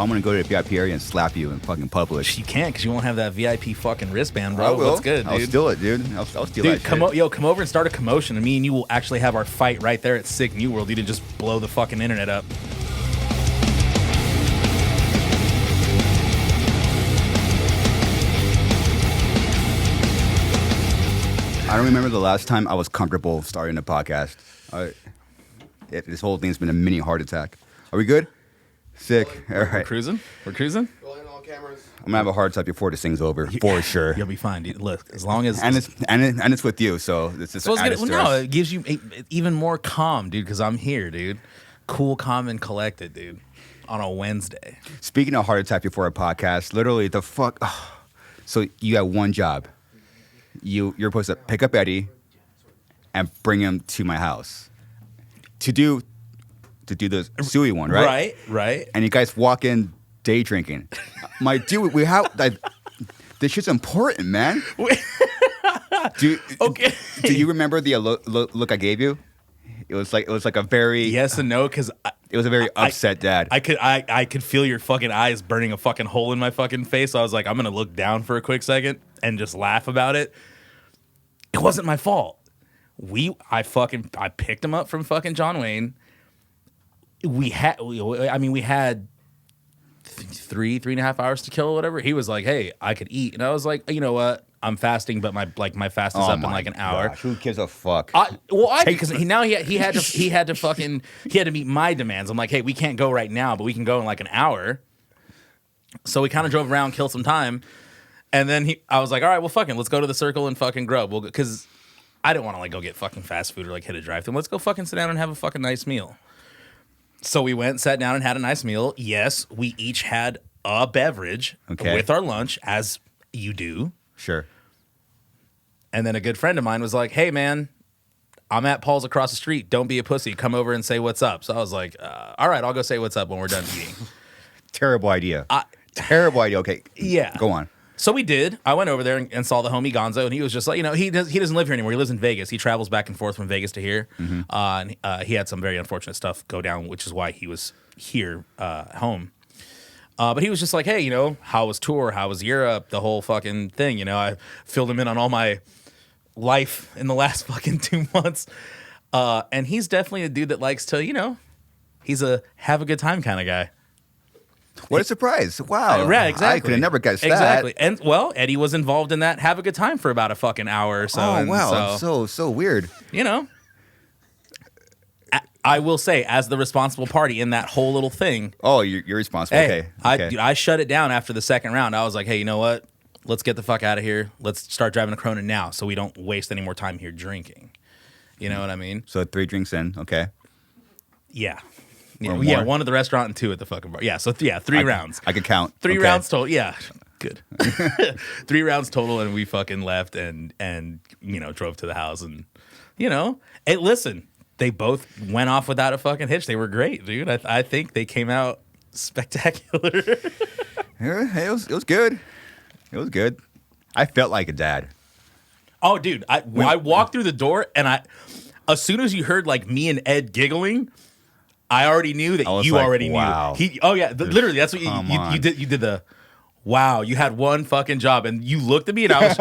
I'm gonna go to the VIP area and slap you in fucking public. You can't because you won't have that VIP fucking wristband, bro. I will. What's good, dude? I'll steal it, dude. I'll steal Dude, that shit. come over and start a commotion, and me and you will actually have our fight right there at Sick New World. You didn't just blow the fucking internet up. I don't remember the last time I was comfortable starting a podcast. This whole thing's been a mini heart attack. Are we good? Sick. All right. We're cruising. Rolling all cameras. I'm gonna have a heart attack before this thing's over, for sure. You'll be fine, dude. Look, as long as and it's with you, so it's just added stress. No, it gives you even more calm, dude. Because I'm here, dude. Cool, calm, and collected, dude. On a Wednesday. Speaking of heart attack before a podcast, literally the fuck. So you have one job. You're supposed to pick up Eddie and bring him to my house to do the Suey one, right? Right. And you guys walk in day drinking. My dude, we have like this shit's important, man. Okay. Do you remember the look I gave you? It was like a very yes and no, because it was a very upset dad. I could feel your fucking eyes burning a fucking hole in my fucking face. So I was like, I'm gonna look down for a quick second and just laugh about it. It wasn't my fault. I picked him up from fucking John Wayne. We had 3.5 hours to kill or whatever. He was like, hey, I could eat. And I was like, you know what? I'm fasting, but my fast is up in like an hour. Gosh, who gives a fuck? Because he had to meet my demands. I'm like, hey, we can't go right now, but we can go in like an hour. So we kind of drove around, killed some time. And then I was like, all right, well, fucking, let's go to the Circle and fucking grub. Because I didn't want to like go get fucking fast food or like hit a drive-thru. Let's go fucking sit down and have a fucking nice meal. So we went, sat down, and had a nice meal. Yes, we each had a beverage with our lunch, as you do. Sure. And then a good friend of mine was like, hey, man, I'm at Paul's across the street. Don't be a pussy. Come over and say what's up. So I was like, all right, I'll go say what's up when we're done eating. Terrible idea. Terrible idea. Okay. Yeah. Go on. So we did. I went over there and saw the homie Gonzo, and he was just like, he doesn't live here anymore. He lives in Vegas. He travels back and forth from Vegas to here. Mm-hmm. And he had some very unfortunate stuff go down, which is why he was here home. But he was just like, hey, how was tour? How was Europe? The whole fucking thing. I filled him in on all my life in the last fucking 2 months. And he's definitely a dude that likes to, he's a have a good time kind of guy. What a surprise. Wow. Right, exactly. I could have never guessed that. Exactly. And, well, Eddie was involved in that have a good time for about a fucking hour or so. Oh, wow. So weird. I will say, as the responsible party in that whole little thing. Oh, you're responsible. Hey, Okay. I shut it down after the second round. I was like, hey, you know what? Let's get the fuck out of here. Let's start driving a Cronin now so we don't waste any more time here drinking. You know what I mean? So 3 drinks in. Okay. Yeah. Yeah, 1 at the restaurant and 2 at the fucking bar. Yeah, so 3 rounds. I could count. 3 rounds total. Yeah, good. 3 rounds total, and we fucking left and drove to the house and hey, listen, they both went off without a fucking hitch. They were great, dude. I think they came out spectacular. It was good. It was good. I felt like a dad. Oh, dude, I walked through the door and as soon as you heard like me and Ed giggling, I already knew that you already knew. Literally, that's what you did. You did the, wow, you had one fucking job. And you looked at me and I was,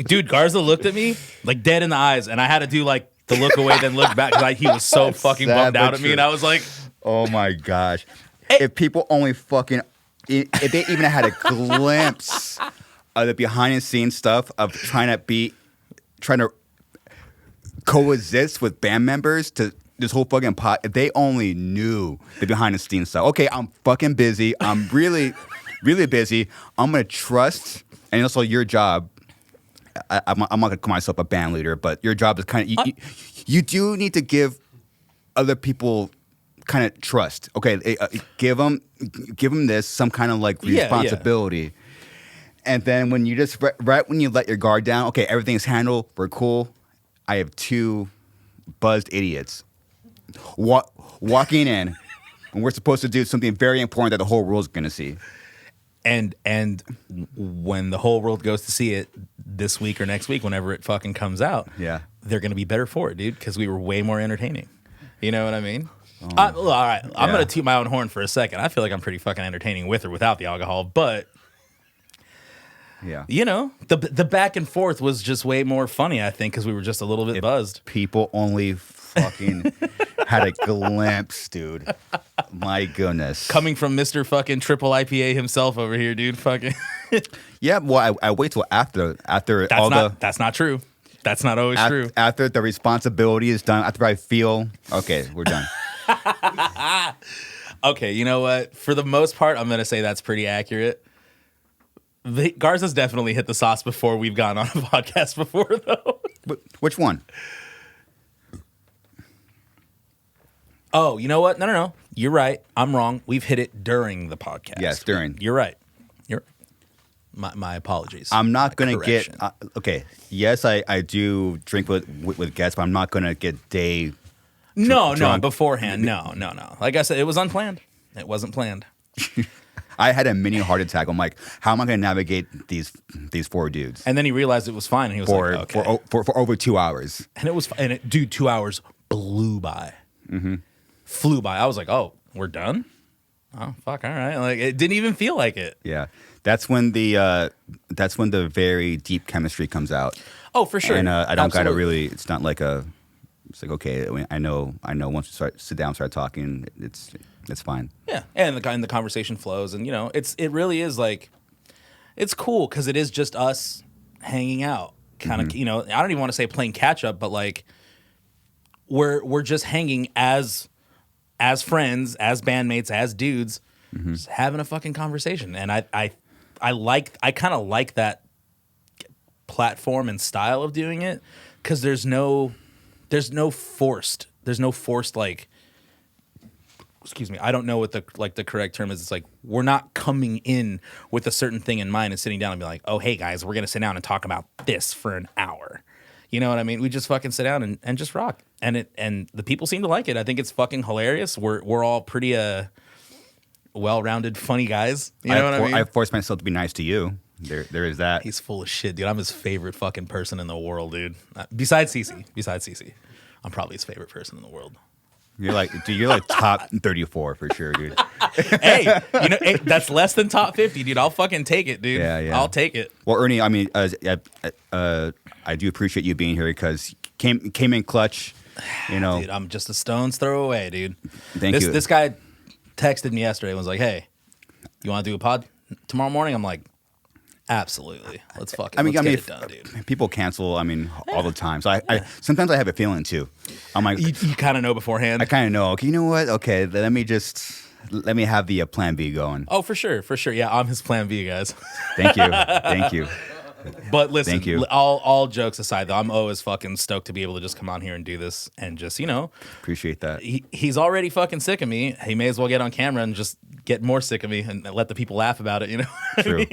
dude, Garza looked at me like dead in the eyes. And I had to do like the look away, then look back. Because he was so fucking bummed out at me. And I was like, oh my gosh. If people only fucking, if they even had a glimpse of the behind the scenes stuff of trying to coexist with band members to this whole fucking pot, if they only knew the behind the scenes stuff. Okay, I'm fucking busy. I'm really, really busy. I'm going to trust, and also your job, I'm not going to call myself a band leader, but your job is kind of, you do need to give other people kind of trust. Okay, give them this, some kind of like responsibility. Yeah. And then when you just, right when you let your guard down, okay, everything's handled, we're cool. I have 2 buzzed idiots walking in when we're supposed to do something very important that the whole world's going to see. And when the whole world goes to see it this week or next week, whenever it fucking comes out, yeah, they're going to be better for it, dude, because we were way more entertaining. You know what I mean? All right, I'm gonna toot my own horn for a second. I feel like I'm pretty fucking entertaining with or without the alcohol, but Yeah. you know, the back and forth was just way more funny. I think because we were just a little bit buzzed. People only fucking had a glimpse, dude. My goodness. Coming from Mr. fucking triple IPA himself over here, dude. Fucking. Yeah. Well, I wait till after That's not true. That's not always true. After the responsibility is done, after I feel okay, we're done. Okay, you know what? For the most part, I'm gonna say that's pretty accurate. Garza's definitely hit the sauce before we've gone on a podcast before, though. Which one? Oh, you know what? No. You're right. I'm wrong. We've hit it during the podcast. Yes, during. You're right. My apologies. I'm not going to get... okay, yes, I do drink with guests, but I'm not going to get day... No, drunk. beforehand. No. Like I said, it was unplanned. It wasn't planned. I had a mini heart attack. I'm like, how am I going to navigate these 4 dudes? And then he realized it was fine, and he was like, okay. For over 2 hours. And it was... dude, 2 hours blew by. Mm-hmm. Flew by. I was like, oh, we're done? Oh, fuck, all right. Like, it didn't even feel like it. Yeah. That's when the very deep chemistry comes out. Oh, for sure. And I don't gotta really. It's not like a. It's like okay. I know. Once we sit down, start talking, it's fine. Yeah, and the conversation flows, and you know, it really is like, it's cool because it is just us hanging out, kind of. You know, I don't even want to say playing catch up, but like, we're just hanging as friends, as bandmates, as dudes, just having a fucking conversation, and I kind of like that platform and style of doing it because there's no forced like, excuse me, I don't know what the correct term is. It's like we're not coming in with a certain thing in mind and sitting down and be like, oh hey guys, we're gonna sit down and talk about this for an hour. You know what I mean? We just fucking sit down and just rock, and the people seem to like it. I think it's fucking hilarious. We're all pretty well-rounded, funny guys. You know what I mean? I forced myself to be nice to you. There is that. He's full of shit, dude. I'm his favorite fucking person in the world, dude. Besides Cece. I'm probably his favorite person in the world. You're like top 34 for sure, dude. Hey, you know, that's less than top 50, dude. I'll fucking take it, dude. Yeah. I'll take it. Well, Ernie, I mean, I do appreciate you being here because came in clutch. You know, dude, I'm just a stone's throw away, dude. Thank you. This guy texted me yesterday and was like, hey, you want to do a pod tomorrow morning? I'm like, absolutely. Let's get it done, dude. People cancel, all the time. So I sometimes I have a feeling too. I'm like, you kind of know beforehand. I kind of know. Okay, you know what? Okay, let me have the plan B going. Oh, for sure. Yeah, I'm his plan B, guys. Thank you. But listen, Thank you. all jokes aside, though, I'm always fucking stoked to be able to just come on here and do this and just, you know. Appreciate that. He's already fucking sick of me. He may as well get on camera and just get more sick of me and let the people laugh about it, you know? True.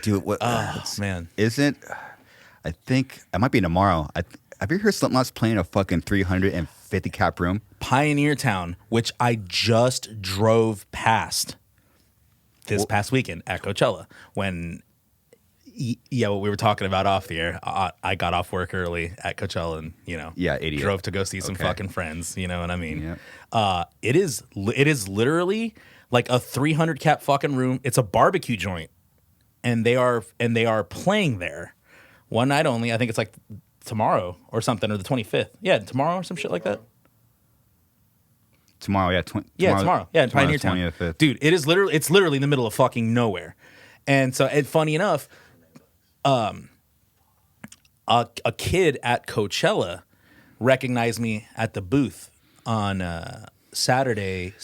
Dude, what? Oh, man. I think it might be tomorrow. Have you heard Slipknot's playing a fucking 350 cap room? Pioneertown, which I just drove past this past weekend at Coachella when... Yeah, what we were talking about off the air. I got off work early at Coachella and, you know, idiot. Drove to go see some fucking friends, you know what I mean? Yep. It is literally like a 300 cap fucking room. It's a barbecue joint. And they are playing there one night only. I think it's like tomorrow or something, or the 25th. Yeah, tomorrow or some shit like that. Tomorrow, yeah. Tomorrow. Yeah, in Pioneertown. Dude, it's literally in the middle of fucking nowhere. And so, funny enough, a kid at Coachella recognized me at the booth on Saturday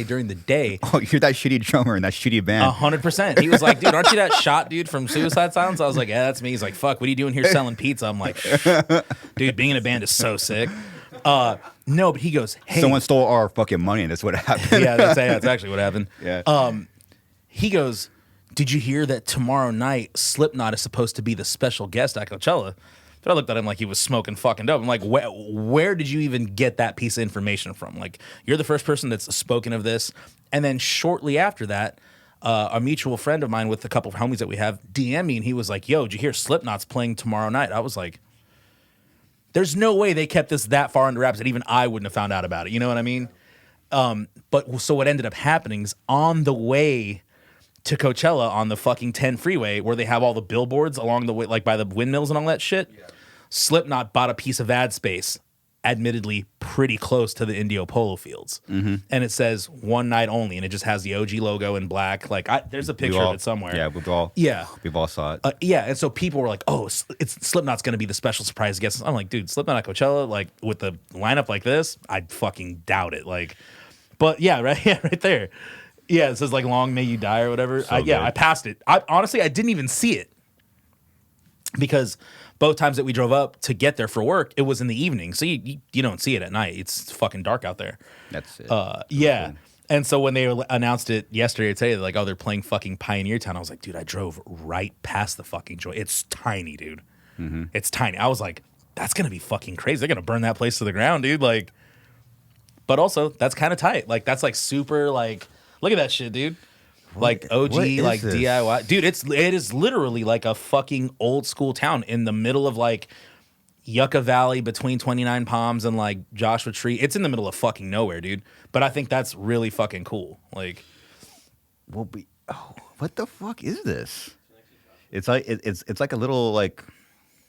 during the day. Oh, you're that shitty drummer in that shitty band. 100%. He was like, dude, aren't you that shot dude from Suicide Silence? I was like, yeah, that's me. He's like, fuck, what are you doing here selling pizza? I'm like, dude, being in a band is so sick. No, but he goes, hey. Someone stole our fucking money and that's what happened. Yeah, that's actually what happened. Yeah. He goes, did you hear that tomorrow night Slipknot is supposed to be the special guest at Coachella? So I looked at him like he was smoking fucking dope. I'm like, where did you even get that piece of information from? Like, you're the first person that's spoken of this. And then shortly after that, a mutual friend of mine with a couple of homies that we have DM me, and he was like, yo, did you hear Slipknot's playing tomorrow night? I was like, there's no way they kept this that far under wraps that even I wouldn't have found out about it. You know what I mean? But so what ended up happening is on the way to Coachella on the fucking 10 freeway where they have all the billboards along the way, like by the windmills and all that shit, Slipknot bought a piece of ad space, admittedly pretty close to the Indio Polo Fields. And it says one night only, and it just has the OG logo in black. Like, there's a picture of it somewhere. Yeah, we've all saw it. And so people were like, oh, it's Slipknot's going to be the special surprise guest. I'm like, dude, Slipknot at Coachella, like, with the lineup like this, I'd fucking doubt it. Like, but yeah, right there. Yeah, it says like "Long May You Die" or whatever. I passed it. Honestly, I didn't even see it because both times that we drove up to get there for work, it was in the evening, so you don't see it at night. It's fucking dark out there. That's it. Yeah. Cool. And so when they announced it yesterday or today, like, oh, they're playing fucking Pioneertown, I was like, dude, I drove right past the fucking joint. It's tiny, dude. It's tiny. I was like, that's gonna be fucking crazy. They're gonna burn that place to the ground, dude. Like, but also that's kind of tight. Like, that's like super like. Look at that shit, dude. Like OG, like this? DIY. Dude, it is literally like a fucking old school town in the middle of like Yucca Valley between 29 Palms and like Joshua Tree. It's in the middle of fucking nowhere, dude. But I think that's really fucking cool. Like, what the fuck is this? It's like it's like a little like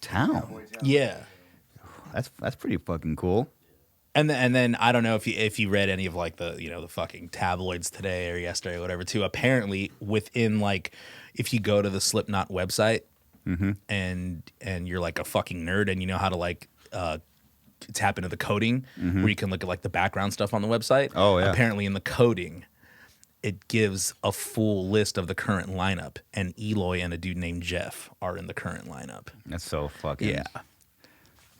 town. Yeah. That's pretty fucking cool. And then I don't know if you read any of like the the fucking tabloids today or yesterday or whatever too. Apparently within like if you go to the Slipknot website and you're like a fucking nerd and you know how to like tap into the coding where you can look at like the background stuff on the website. Oh yeah. Apparently in the coding it gives a full list of the current lineup, and Eloy and a dude named Jeff are in the current lineup. That's so fucking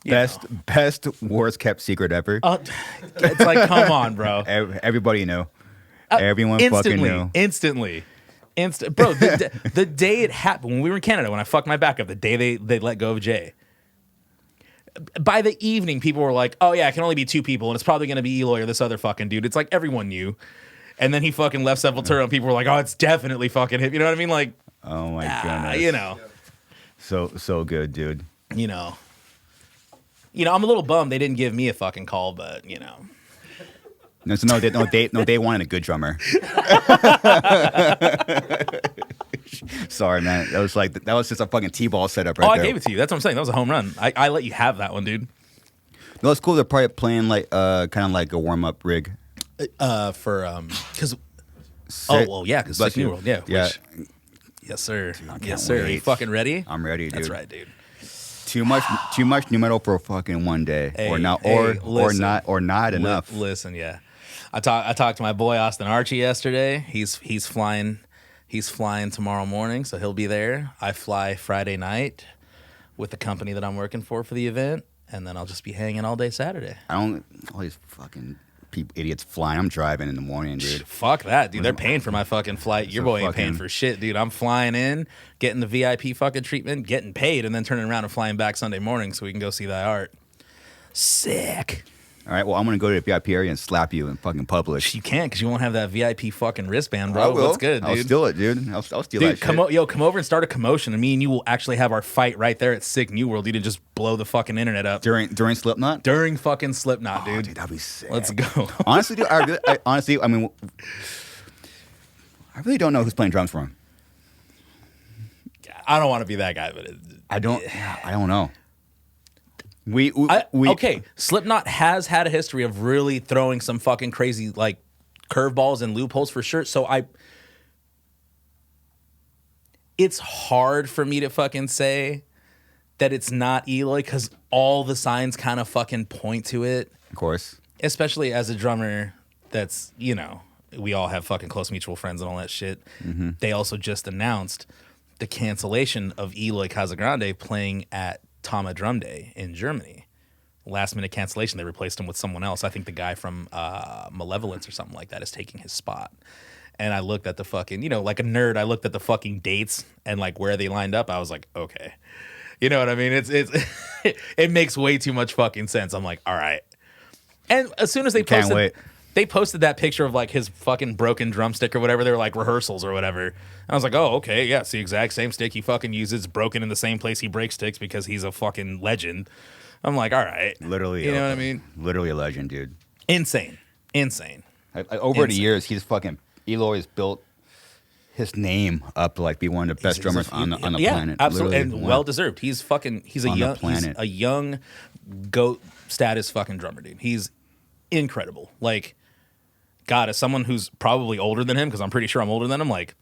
Best worst kept secret ever. It's like, come on, bro. Everybody knew. Everyone fucking knew. Instantly. Bro, the day it happened, when we were in Canada, when I fucked my back up, the day they let go of Jay, by the evening, people were like, oh yeah, it can only be two people, and it's probably going to be Eloy or this other fucking dude. It's like everyone knew. And then he fucking left Sepultura, and people were like, oh, it's definitely fucking him. You know what I mean? Like, oh my goodness. So good, dude. I'm a little bummed they didn't give me a fucking call, but They wanted a good drummer. Sorry, man. That was just a fucking T-ball setup right there. I gave it to you. That's what I'm saying. That was a home run. I let you have that one, dude. No, it's cool. They're probably playing like kind of like a warm-up rig. Because Sick New World, yeah. Yes, sir. Dude, yes, sir. Are you fucking ready? I'm ready, dude. That's right, dude. Too much new metal for fucking one day, or not enough. Listen, yeah. I talked to my boy Austin Archie yesterday. He's flying tomorrow morning, so he'll be there. I fly Friday night with the company that I'm working for the event, and then I'll just be hanging all day Saturday. All these fucking idiots flying. I'm driving in the morning, dude. Fuck that, dude. They're paying for my fucking flight. Your boy ain't paying for shit, dude. I'm flying in, getting the VIP fucking treatment, getting paid, and then turning around and flying back Sunday morning so we can go see that art. Sick. All right, well, I'm going to go to the VIP area and slap you in fucking public. You can't, because you won't have that VIP fucking wristband, bro. I will. What's good, dude? I'll steal it, dude. I'll steal that shit. Come over and start a commotion, and me and you will actually have our fight right there at Sick New World. You didn't just blow the fucking internet up. During Slipknot? During fucking Slipknot, dude. Dude, that'd be sick. Let's go. Honestly, dude, I really don't know who's playing drums for him. I don't want to be that guy, but I don't know. Okay, Slipknot has had a history of really throwing some fucking crazy like curveballs and loopholes for sure. So it's hard for me to fucking say that it's not Eloy because all the signs kind of fucking point to it. Of course. Especially as a drummer that's, we all have fucking close mutual friends and all that shit. Mm-hmm. They also just announced the cancellation of Eloy Casagrande playing at Tama Drum Day in Germany. Last minute cancellation. They replaced him with someone else. I think the guy from Malevolence or something like that is taking his spot. And I looked at the fucking, like a nerd, I looked at the fucking dates and like where they lined up. I was like, okay. You know what I mean? It's it makes way too much fucking sense. I'm like, all right. And as soon as they posted that picture of like his fucking broken drumstick or whatever, they were like rehearsals or whatever. I was like, oh, okay, yeah, it's the exact same stick he fucking uses, broken in the same place he breaks sticks because he's a fucking legend. I'm like, all right. Literally. You know what I mean? Literally a legend, dude. Insane. Over the years, he's fucking Eloy has built his name up to like be one of the best drummers on the planet. Absolutely, Literally, and well deserved. He's a young GOAT status fucking drummer, dude. He's incredible. Like, God, as someone who's probably older than him, because I'm pretty sure I'm older than him, like,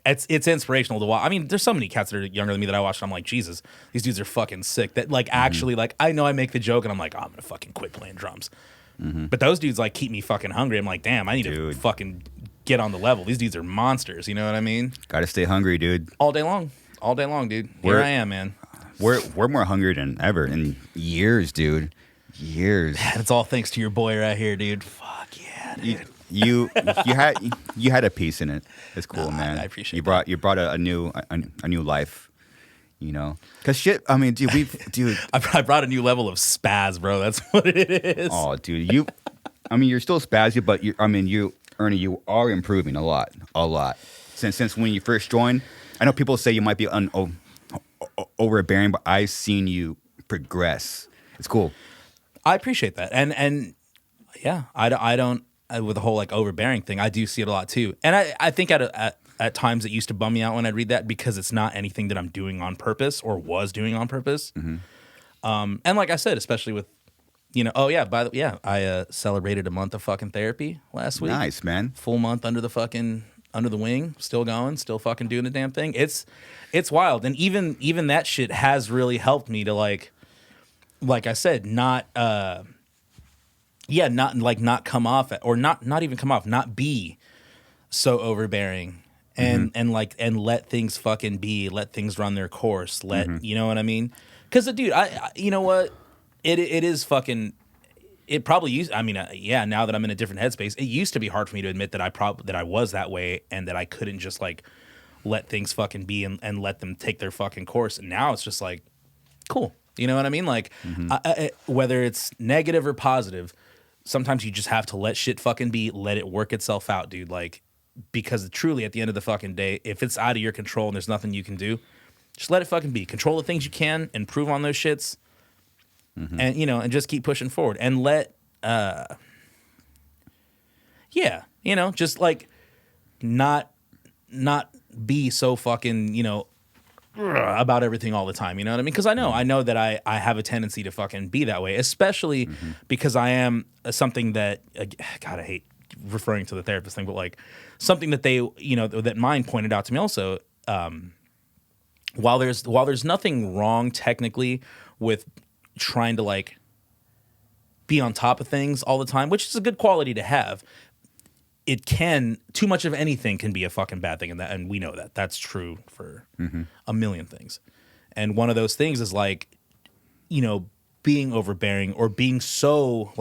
it's inspirational to watch. I mean, there's so many cats that are younger than me that I watch, and I'm like, Jesus, these dudes are fucking sick. That like actually, like, I know I make the joke, and I'm like, oh, I'm gonna fucking quit playing drums. But those dudes like keep me fucking hungry. I'm like, damn, I need to fucking get on the level. These dudes are monsters. You know what I mean? Gotta stay hungry, dude. All day long, dude. Here I am, man. We're more hungry than ever in years, dude. Years. And it's all thanks to your boy right here, dude. Fuck yeah, dude. You had a piece in it. It's cool, man. I appreciate you brought a new life. You know, because shit. I mean, dude, I brought a new level of spaz, bro. That's what it is. Oh, dude, you're still spazzy, but Ernie, you are improving a lot. Since when you first joined. I know people say you might be overbearing, but I've seen you progress. It's cool. I appreciate that, and yeah, I don't with the whole like overbearing thing. I do see it a lot too, and I think at times it used to bum me out when I'd read that because it's not anything that I'm doing on purpose or was doing on purpose. And like I said, especially with, you know, I celebrated a month of fucking therapy last week. Nice, man. Full month under the wing, still going, still fucking doing the damn thing. It's wild. And even that shit has really helped me to like I said, not come off or not even come off, not be so overbearing. And let things fucking be, let things run their course, you know what I mean? Because dude, I you know what, it is fucking. It probably used. I mean, now that I'm in a different headspace, it used to be hard for me to admit that I was that way and that I couldn't just like let things fucking be and let them take their fucking course. And now it's just like, cool, you know what I mean? Like, whether it's negative or positive, sometimes you just have to let shit fucking be, let it work itself out, dude. Like. Because truly, at the end of the fucking day, if it's out of your control and there's nothing you can do, just let it fucking be. Control the things you can, improve on those shits, and you know, and just keep pushing forward. And let, just like not be so fucking, you know, about everything all the time. You know what I mean? Because I know that I have a tendency to fucking be that way, especially because I am something that, God, I hate referring to the therapist thing, but like something that they, you know, that mine pointed out to me also, while there's nothing wrong technically with trying to like be on top of things all the time, which is a good quality to have, too much of anything can be a fucking bad thing, and we know that's true for a million things. And one of those things is like, you know, being overbearing or being so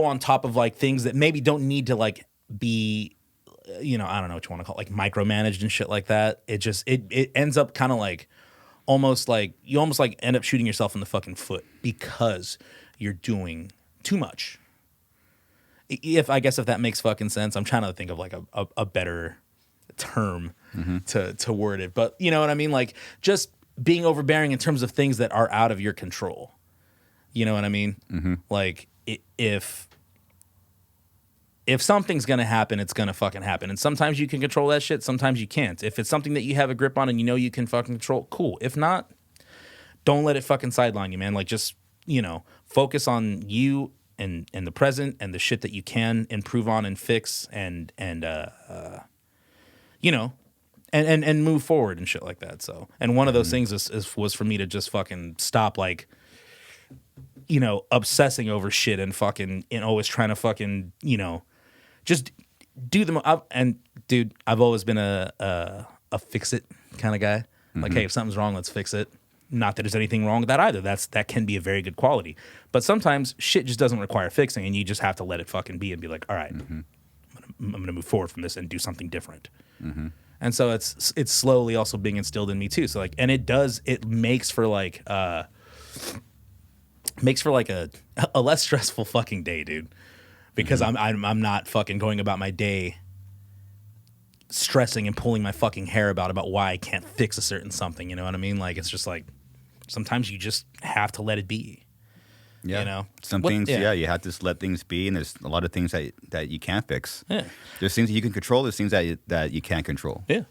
on top of like things that maybe don't need to like be, you know, I don't know what you want to call it, like micromanaged and shit like that. It just it ends up kind of like you almost end up shooting yourself in the fucking foot because you're doing too much. If that makes fucking sense. I'm trying to think of like a better term to word it, but you know what I mean? Like just being overbearing in terms of things that are out of your control. You know what I mean? Like if something's gonna happen, it's gonna fucking happen. And sometimes you can control that shit, sometimes you can't. If it's something that you have a grip on and you know you can fucking control, cool. If not, don't let it fucking sideline you, man. Like just, you know, focus on you and the present and the shit that you can improve on and fix and you know, and move forward and shit like that. So, and one of those things was for me to just fucking stop like, you know, obsessing over shit and fucking and always trying to fucking, you know, just do them up. And dude, I've always been a fix it kind of guy. Like, hey, if something's wrong, let's fix it. Not that there's anything wrong with that either. That can be a very good quality. But sometimes shit just doesn't require fixing, and you just have to let it fucking be and be like, all right, I'm gonna move forward from this and do something different. And so it's slowly also being instilled in me too. So like, and it makes for like a less stressful fucking day, dude. Because I'm not fucking going about my day stressing and pulling my fucking hair about why I can't fix a certain something. You know what I mean? Like it's just like sometimes you just have to let it be. Yeah. You know, Some things, you have to just let things be, and there's a lot of things that you can't fix. Yeah. There's things that you can control. There's things that you can't control. Yeah.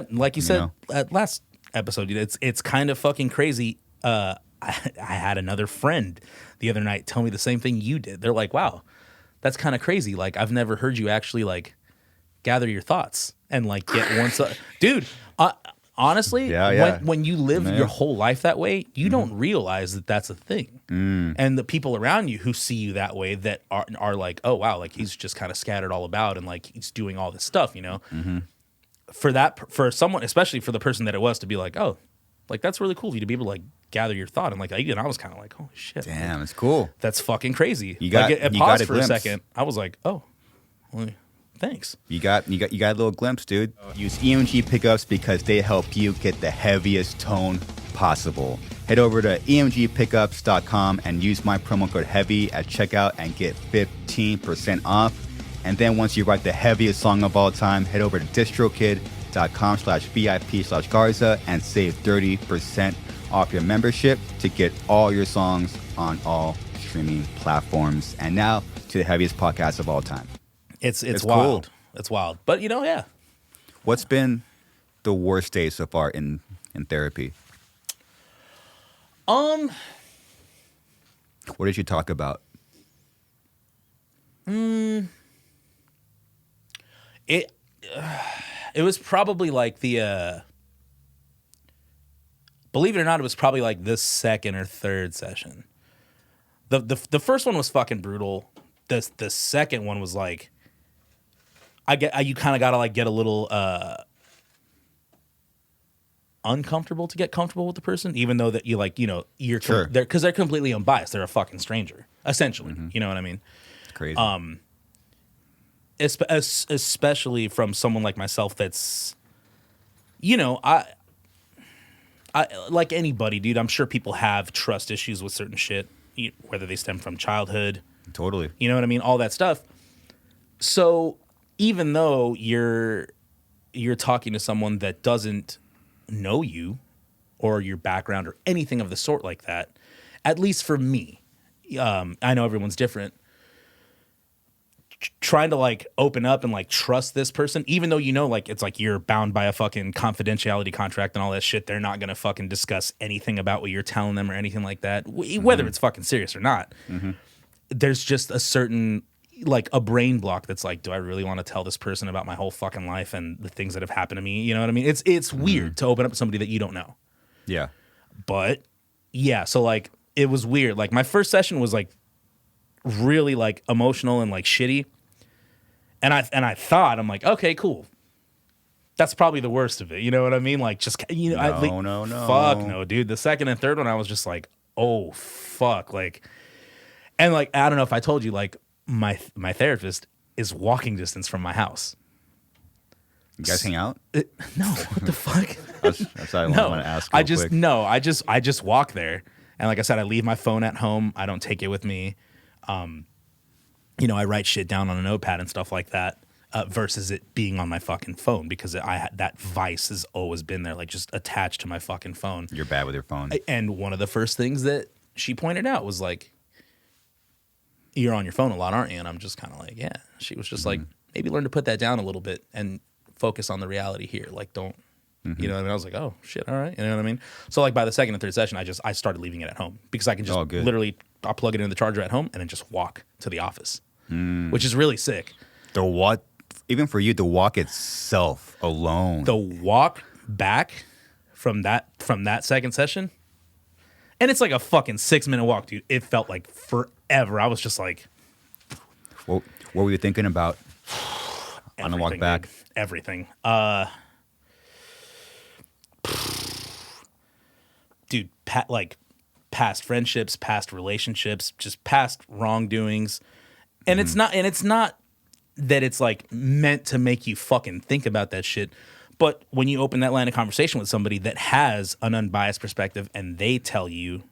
Like you said know? last episode, it's kind of fucking crazy. I had another friend the other night tell me the same thing you did. They're like, wow, that's kind of crazy. Like, I've never heard you actually like gather your thoughts and like get one. Dude, honestly, when you live your whole life that way, you don't realize that that's a thing. And the people around you who see you that way that are like, oh, wow, like he's just kind of scattered all about and like he's doing all this stuff, you know? For someone, especially for the person that it was to be like, oh, like that's really cool of you to be able to like gather your thought. And like, even I was kind of like, holy shit. Damn, like, it's cool. That's fucking crazy. It paused for a second. I was like, oh, well, thanks. You got a little glimpse, dude. Use EMG pickups because they help you get the heaviest tone possible. Head over to emgpickups.com and use my promo code HEAVY at checkout and get 15% off. And then once you write the heaviest song of all time, head over to distrokid.com/VIP/Garza and save 30% off your membership to get all your songs on all streaming platforms. And now to the heaviest podcast of all time. It's wild. Cool. It's wild. But, you know, yeah. What's been the worst day so far in therapy? What did you talk about? It was probably like the believe it or not, it was probably like the second or third session. The first one was fucking brutal. The second one was like you kind of gotta like get a little uncomfortable to get comfortable with the person, even though that you like, you know, you're sure. Because they're completely unbiased. They're a fucking stranger, essentially. You know what I mean? It's crazy. Especially from someone like myself that's, you know, I like anybody, dude, I'm sure people have trust issues with certain shit, whether they stem from childhood. Totally. You know what I mean? All that stuff. So even though you're talking to someone that doesn't know you or your background or anything of the sort like that, at least for me, I know everyone's different, trying to like open up and like trust this person, even though you know like it's like you're bound by a fucking confidentiality contract and all that shit. They're not gonna fucking discuss anything about what you're telling them or anything like that, whether it's fucking serious or not. There's just a certain like a brain block that's like, do I really want to tell this person about my whole fucking life and the things that have happened to me? You know what I mean? It's weird to open up to somebody that you don't know. Yeah. But yeah, so like it was weird. Like my first session was like really like emotional and like shitty. And I thought, I'm like, okay, cool. That's probably the worst of it. You know what I mean? Like just, you know, no. Fuck no, dude. The second and third one, I was just like, oh fuck. Like, and like, I don't know if I told you, like my therapist is walking distance from my house. You guys hang out? No, what the fuck? That's what I want to ask. I just walk there. And like I said, I leave my phone at home. I don't take it with me. You know, I write shit down on a notepad and stuff like that, versus it being on my fucking phone, because that vice has always been there, like just attached to my fucking phone. You're bad with your phone. And one of the first things that she pointed out was like, you're on your phone a lot, aren't you? And I'm just kind of like, yeah. She was just like, maybe learn to put that down a little bit and focus on the reality here. Like, don't, you know what I mean? I was like, oh shit, all right. You know what I mean? So like by the second and third session, I started leaving it at home, because I can just literally, I'll plug it in the charger at home and then just walk to the office, which is really sick. Even for you, the walk itself alone. The walk back from that second session, and it's like a fucking 6-minute walk, dude. It felt like forever. I was just like, what were you thinking about on the walk back? Dude. Everything. Dude, like past friendships, past relationships, just past wrongdoings. And it's not that it's like meant to make you fucking think about that shit. But when you open that line of conversation with somebody that has an unbiased perspective and they tell you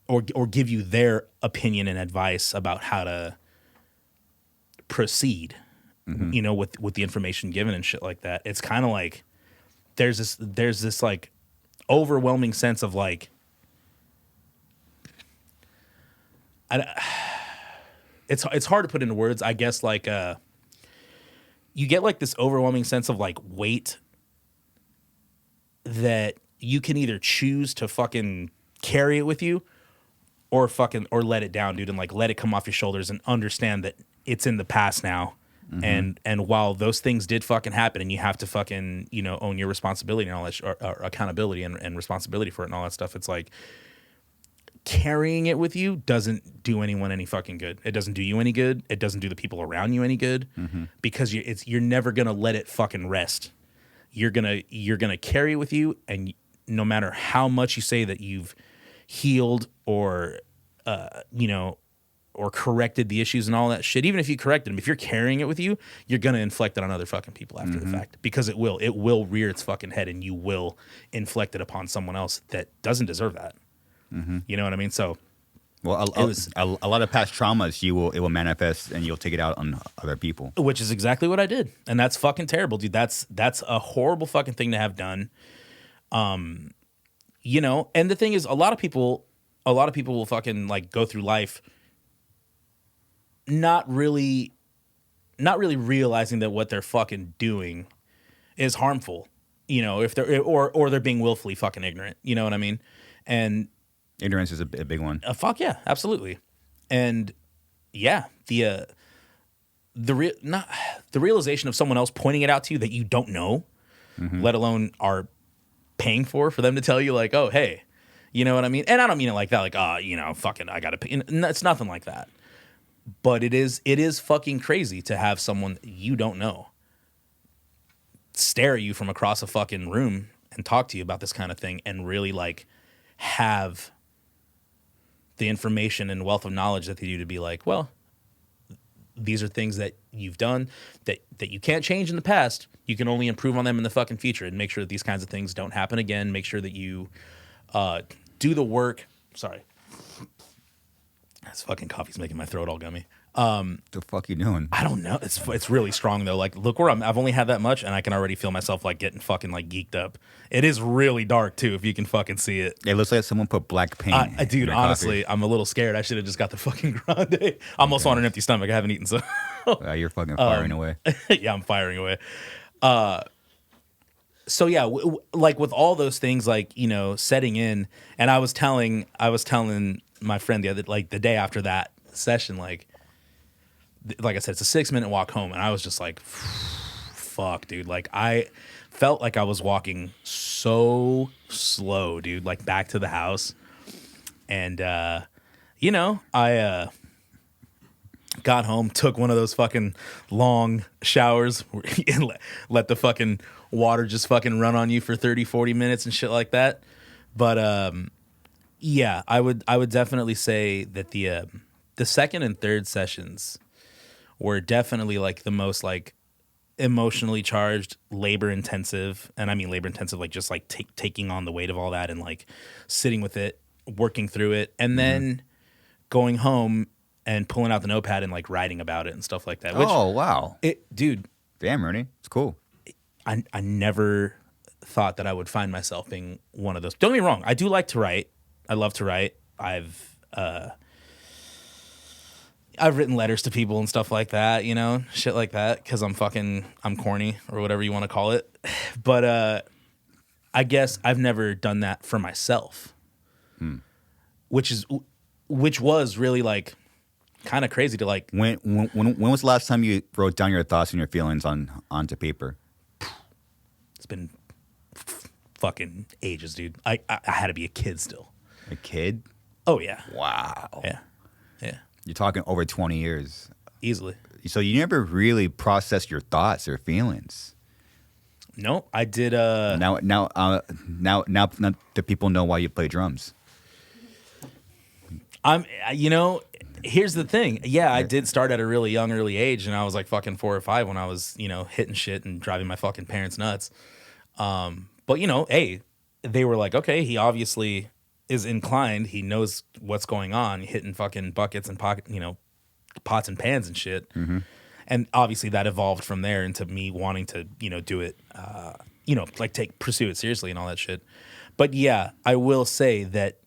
or give you their opinion and advice about how to proceed, you know, with the information given and shit like that, it's kind of like there's this like overwhelming sense of like, it's hard to put into words. I guess like you get like this overwhelming sense of like weight that you can either choose to fucking carry it with you or let it down, dude, and like let it come off your shoulders and understand that it's in the past now. And while those things did fucking happen and you have to fucking, you know, own your responsibility and all that, or accountability and responsibility for it and all that stuff, it's like carrying it with you doesn't do anyone any fucking good. It doesn't do you any good. It doesn't do the people around you any good because you're never going to let it fucking rest. You're going to carry it with you, and no matter how much you say that you've healed or, you know, or corrected the issues and all that shit, even if you corrected them, if you're carrying it with you, you're going to inflict it on other fucking people after the fact, because it will rear its fucking head and you will inflict it upon someone else that doesn't deserve that. You know what I mean? So, well, a lot of past traumas, it will manifest and you'll take it out on other people. Which is exactly what I did. And that's fucking terrible, dude. That's a horrible fucking thing to have done. You know, and the thing is, a lot of people will fucking like go through life not really realizing that what they're fucking doing is harmful, you know, if they're or they're being willfully fucking ignorant, you know what I mean? And ignorance is a big one. Fuck yeah, absolutely. And yeah, the realization of someone else pointing it out to you that you don't know, let alone are paying for them to tell you like, oh, hey, you know what I mean? And I don't mean it like that, like, oh, you know, fucking, I gotta pay. And it's nothing like that. But it is fucking crazy to have someone you don't know stare at you from across a fucking room and talk to you about this kind of thing and really like have the information and wealth of knowledge that they do to be like, well, these are things that you've done that you can't change in the past. You can only improve on them in the fucking future and make sure that these kinds of things don't happen again. Make sure that you do the work. Sorry. This fucking coffee's making my throat all gummy. The fuck you doing? I don't know. It's really strong though. Like, look where I've only had that much, and I can already feel myself like getting fucking like geeked up. It is really dark too, if you can fucking see it. It looks like someone put black paint. Dude, honestly, I'm a little scared. I should have just got the fucking grande. I'm almost on an empty stomach. I haven't eaten, so. You're fucking firing away. Yeah, I'm firing away. So yeah, like with all those things, like, you know, setting in, and I was telling my friend the day after that session, like I said, it's a 6-minute walk home, and I was just like, fuck, dude. Like, I felt like I was walking so slow, dude, like back to the house. And, you know, I got home, took one of those fucking long showers and let the fucking water just fucking run on you for 30, 40 minutes and shit like that. But, yeah, I would definitely say that the second and third sessions were definitely like the most like emotionally charged, labor intensive, and I mean labor intensive, like just like taking on the weight of all that and like sitting with it, working through it, and then going home and pulling out the notepad and like writing about it and stuff like that. Which, oh wow, dude, damn, Ernie, it's cool. I never thought that I would find myself being one of those. Don't get me wrong, I do like to write. I love to write. I've written letters to people and stuff like that, you know, shit like that, because I'm corny or whatever you want to call it. But I guess I've never done that for myself, which was really like kind of crazy to like. When was the last time you wrote down your thoughts and your feelings onto paper? It's been fucking ages, dude. I had to be a kid still. A kid? Oh yeah. Wow. Yeah. You're talking over 20 years. Easily. So you never really processed your thoughts or feelings. No, I did. Now the people know why you play drums. You know, here's the thing. Yeah, I did start at a really young, early age, and I was like fucking 4 or 5 when I was, you know, hitting shit and driving my fucking parents nuts. But you know, hey, they were like, okay, he obviously is inclined. He knows what's going on, hitting fucking buckets and pots and pans and shit. Mm-hmm. And obviously that evolved from there into me wanting to, you know, do it, you know, like pursue it seriously and all that shit. But yeah, I will say that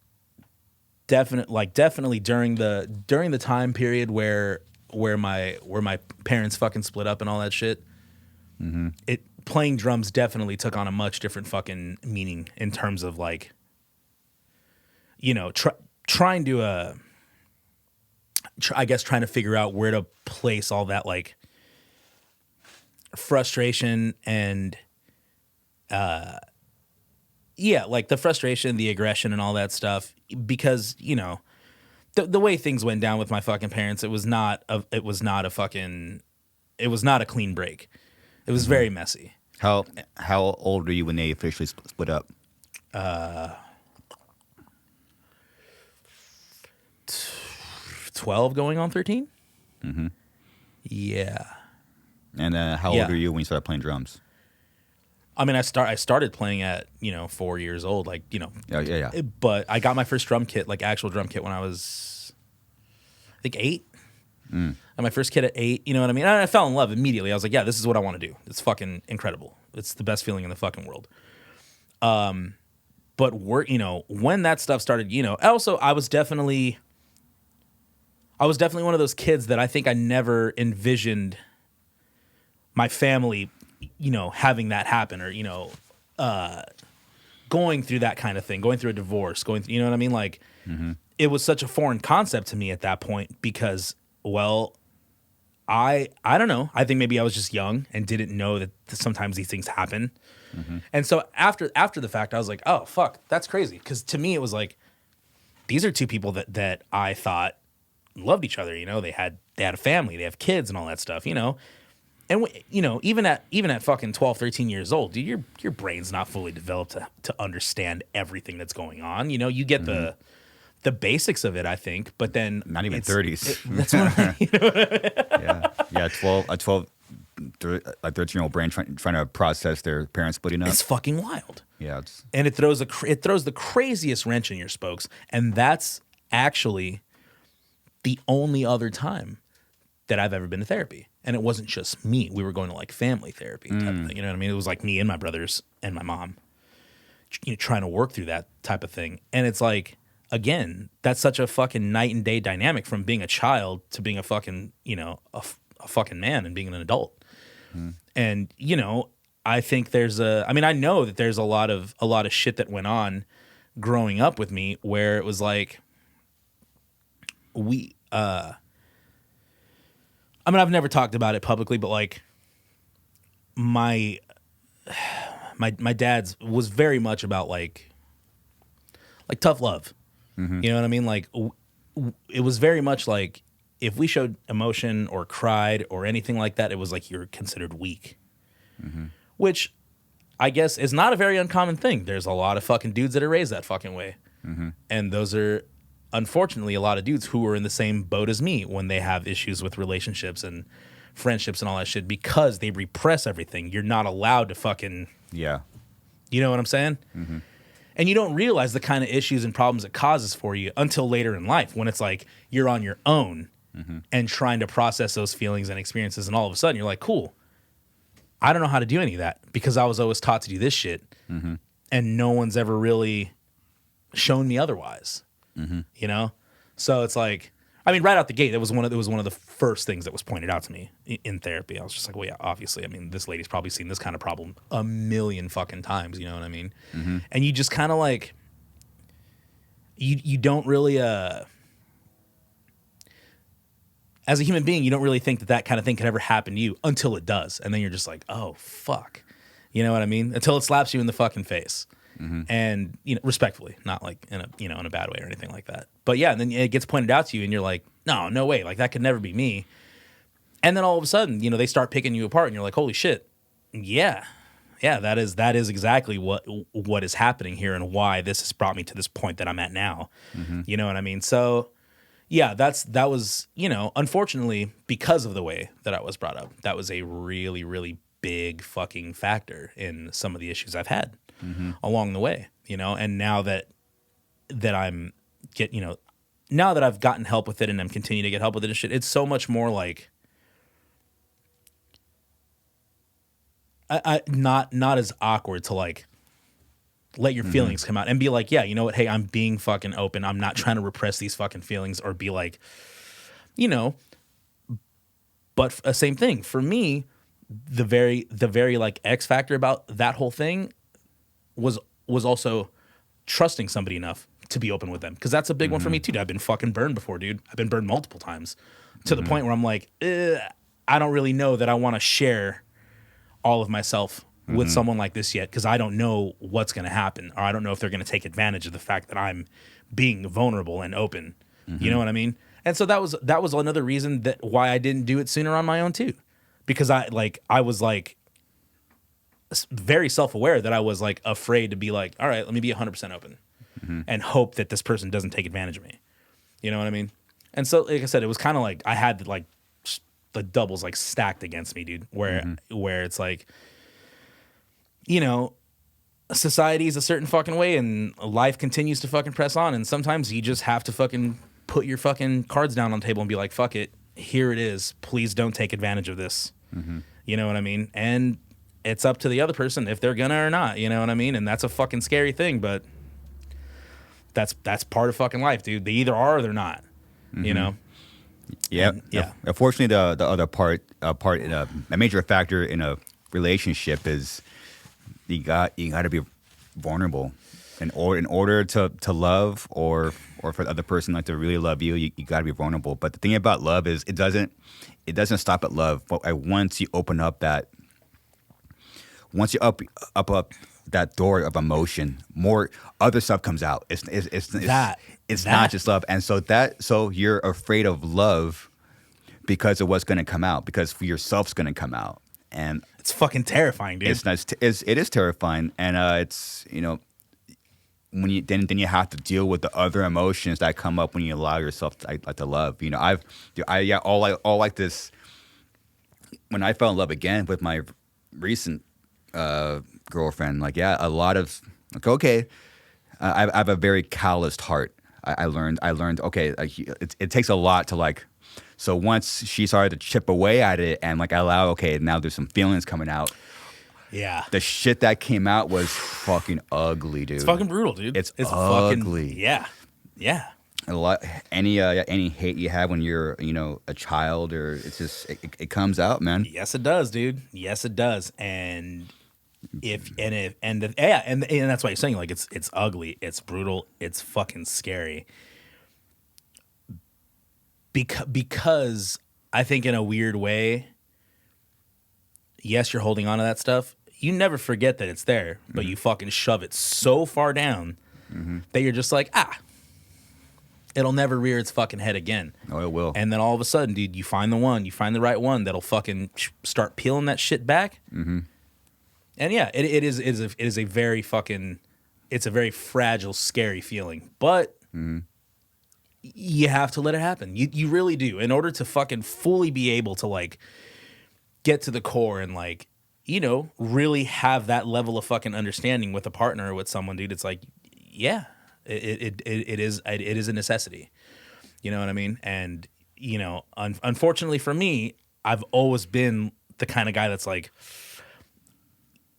definitely during the time period where my parents fucking split up and all that shit. It playing drums definitely took on a much different fucking meaning in terms of like, trying to I guess trying to figure out where to place all that like frustration and like the frustration, the aggression and all that stuff, because the way things went down with my fucking parents, it was not a clean break. It was very messy. How old were you when they officially split up? 12 going on 13. Yeah. And how old were you when you started playing drums? I mean, I started playing at 4 years old, like Yeah. But I got my first drum kit, like actual drum kit, when I was, I think 8. And my first kit at 8, you know what I mean? And I fell in love immediately. I was like, yeah, this is what I want to do. It's fucking incredible. It's the best feeling in the fucking world. But when that stuff started, also I was definitely one of those kids that I think I never envisioned my family, having that happen, or, going through that kind of thing, going through a divorce, you know what I mean? Like, it was such a foreign concept to me at that point because, well, I don't know. I think maybe I was just young and didn't know that sometimes these things happen. And so after the fact, I was like, oh, fuck, that's crazy. Because to me, it was like, these are two people that I thought loved each other. They had a family, they have kids and all that stuff, And even at fucking 12, 13 years old, dude, your brain's not fully developed to understand everything that's going on. You get the basics of it, I think, but then not even 30s. That's what I mean. Yeah. 13-year-old brain trying to process their parents splitting up. It's fucking wild. Yeah, and it throws the craziest wrench in your spokes, and that's actually the only other time that I've ever been to therapy. And it wasn't just me. We were going to like family therapy type of thing. You know what I mean? It was like me and my brothers and my mom, trying to work through that type of thing. And it's like, again, that's such a fucking night and day dynamic from being a child to being a fucking, a fucking man and being an adult. And, I think I know that there's a lot of shit that went on growing up with me where it was like, I've never talked about it publicly, but like my dad's was very much about like tough love. You know what I mean? Like it was very much like if we showed emotion or cried or anything like that, it was like you're considered weak, which I guess is not a very uncommon thing. There's a lot of fucking dudes that are raised that fucking way. And those are, unfortunately, a lot of dudes who are in the same boat as me when they have issues with relationships and friendships and all that shit because they repress everything. You're not allowed to fucking... Yeah. You know what I'm saying? And you don't realize the kind of issues and problems it causes for you until later in life when it's like you're on your own and trying to process those feelings and experiences, and all of a sudden you're like, cool, I don't know how to do any of that because I was always taught to do this shit and no one's ever really shown me otherwise. So it's like, I mean, right out the gate, it was one of the first things that was pointed out to me in therapy. I was just like, well, yeah, obviously, I mean, this lady's probably seen this kind of problem a million fucking times, you know what I mean? And you just kind of like, you don't really, as a human being, you don't really think that kind of thing could ever happen to you until it does. And then you're just like, oh, fuck. You know what I mean? Until it slaps you in the fucking face. And, respectfully, not like in a bad way or anything like that. But yeah, and then it gets pointed out to you and you're like, no way. Like that could never be me. And then all of a sudden, they start picking you apart and you're like, holy shit. Yeah, that is exactly what is happening here and why this has brought me to this point that I'm at now. You know what I mean? So yeah, that was, unfortunately, because of the way that I was brought up, that was a really, really big fucking factor in some of the issues I've had along the way, and now that I'm now that I've gotten help with it and I'm continuing to get help with it and shit, it's so much more like I not as awkward to like let your feelings come out and be like, yeah, you know what? Hey, I'm being fucking open. I'm not trying to repress these fucking feelings or be like, you know, but same thing for me, the very like X factor about that whole thing was also trusting somebody enough to be open with them. Cause that's a big one for me too. I've been fucking burned before, dude. I've been burned multiple times to the point where I'm like, I don't really know that I want to share all of myself with someone like this yet, because I don't know what's going to happen, or I don't know if they're going to take advantage of the fact that I'm being vulnerable and open. You know what I mean? And so that was another reason that why I didn't do it sooner on my own too, because I was like very self-aware that I was like afraid to be like, all right, let me be 100% open and hope that this person doesn't take advantage of me. You know what I mean? And so, like I said, it was kind of like I had like the doubles like stacked against me, dude, where it's like, you know, society is a certain fucking way and life continues to fucking press on. And sometimes you just have to fucking put your fucking cards down on the table and be like, fuck it. Here it is. Please don't take advantage of this. You know what I mean? And it's up to the other person if they're gonna or not. You know what I mean? And that's a fucking scary thing, but that's part of fucking life, dude. They either are or they're not, you know? Yeah. Yeah. Unfortunately, the other part in a major factor in a relationship is you got to be vulnerable in order to love or for the other person like to really love you. You got to be vulnerable. But the thing about love is it doesn't stop at love. But once you open up once you up that door of emotion, more other stuff comes out. It's not just love. And so you're afraid of love because of what's going to come out, because for yourself's going to come out. And it's fucking terrifying, dude. It is terrifying. And it's, you know, when you then you have to deal with the other emotions that come up when you allow yourself to love. You know, all like this. When I fell in love again with my recent girlfriend, like, yeah, a lot of like, okay, I have a very calloused heart. I learned, okay, like, it takes a lot to like. So once she started to chip away at it and like allow, okay, now there's some feelings coming out. Yeah. The shit that came out was fucking ugly, dude. It's fucking brutal, dude. It's ugly. Fucking, yeah. Yeah. A lot, any hate you have when you're, you know, a child, or it's just it comes out, man. Yes, it does, dude. Yes, it does. And that's why you're saying, like, it's ugly, it's brutal, it's fucking scary. Because I think in a weird way, yes, you're holding on to that stuff. You never forget that it's there, but you fucking shove it so far down that you're just like, it'll never rear its fucking head again. Oh, it will. And then all of a sudden, dude, you find the right one that'll fucking start peeling that shit back. And yeah, it is a very fucking, it's a very fragile, scary feeling. But you have to let it happen. You really do. In order to fucking fully be able to like get to the core and like, you know, really have that level of fucking understanding with a partner or with someone, dude, it's like, yeah, it is a necessity. You know what I mean? And, you know, unfortunately for me, I've always been the kind of guy that's like,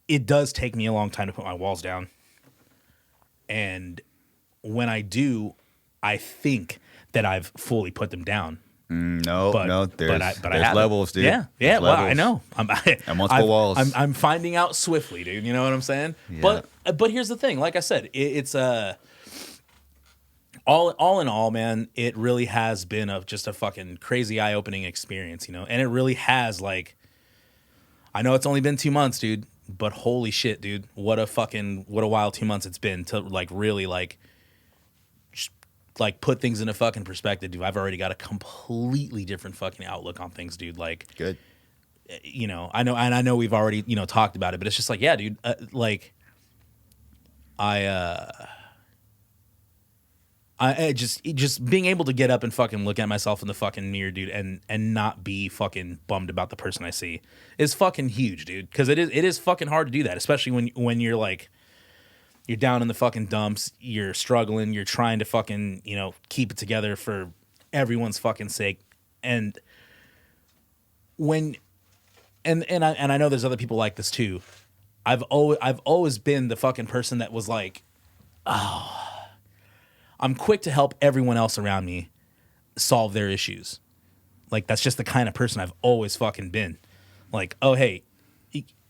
it does take me a long time to put my walls down. And when I do, I think that I've fully put them down. No, there's I levels, dude. Yeah, There's well, levels. I know. And multiple walls. I'm finding out swiftly, dude. You know what I'm saying? Yeah. But here's the thing. Like I said, it's all in all, man. It really has been just a fucking crazy eye-opening experience, you know. And it really has, like, I know it's only been 2 months, dude. But holy shit, dude, what a wild 2 months it's been to like really like put things into fucking perspective, dude. I've already got a completely different fucking outlook on things, dude. Like, good. You know, I know we've already, you know, talked about it, but it's just like, yeah, dude, like I just being able to get up and fucking look at myself in the fucking mirror, dude, and not be fucking bummed about the person I see is fucking huge, dude. Because it is fucking hard to do that, especially when you're like, you're down in the fucking dumps, you're struggling, you're trying to fucking, you know, keep it together for everyone's fucking sake, and I know there's other people like this too. I've always been the fucking person that was like, I'm quick to help everyone else around me solve their issues. Like, that's just the kind of person I've always fucking been. Like, oh, hey,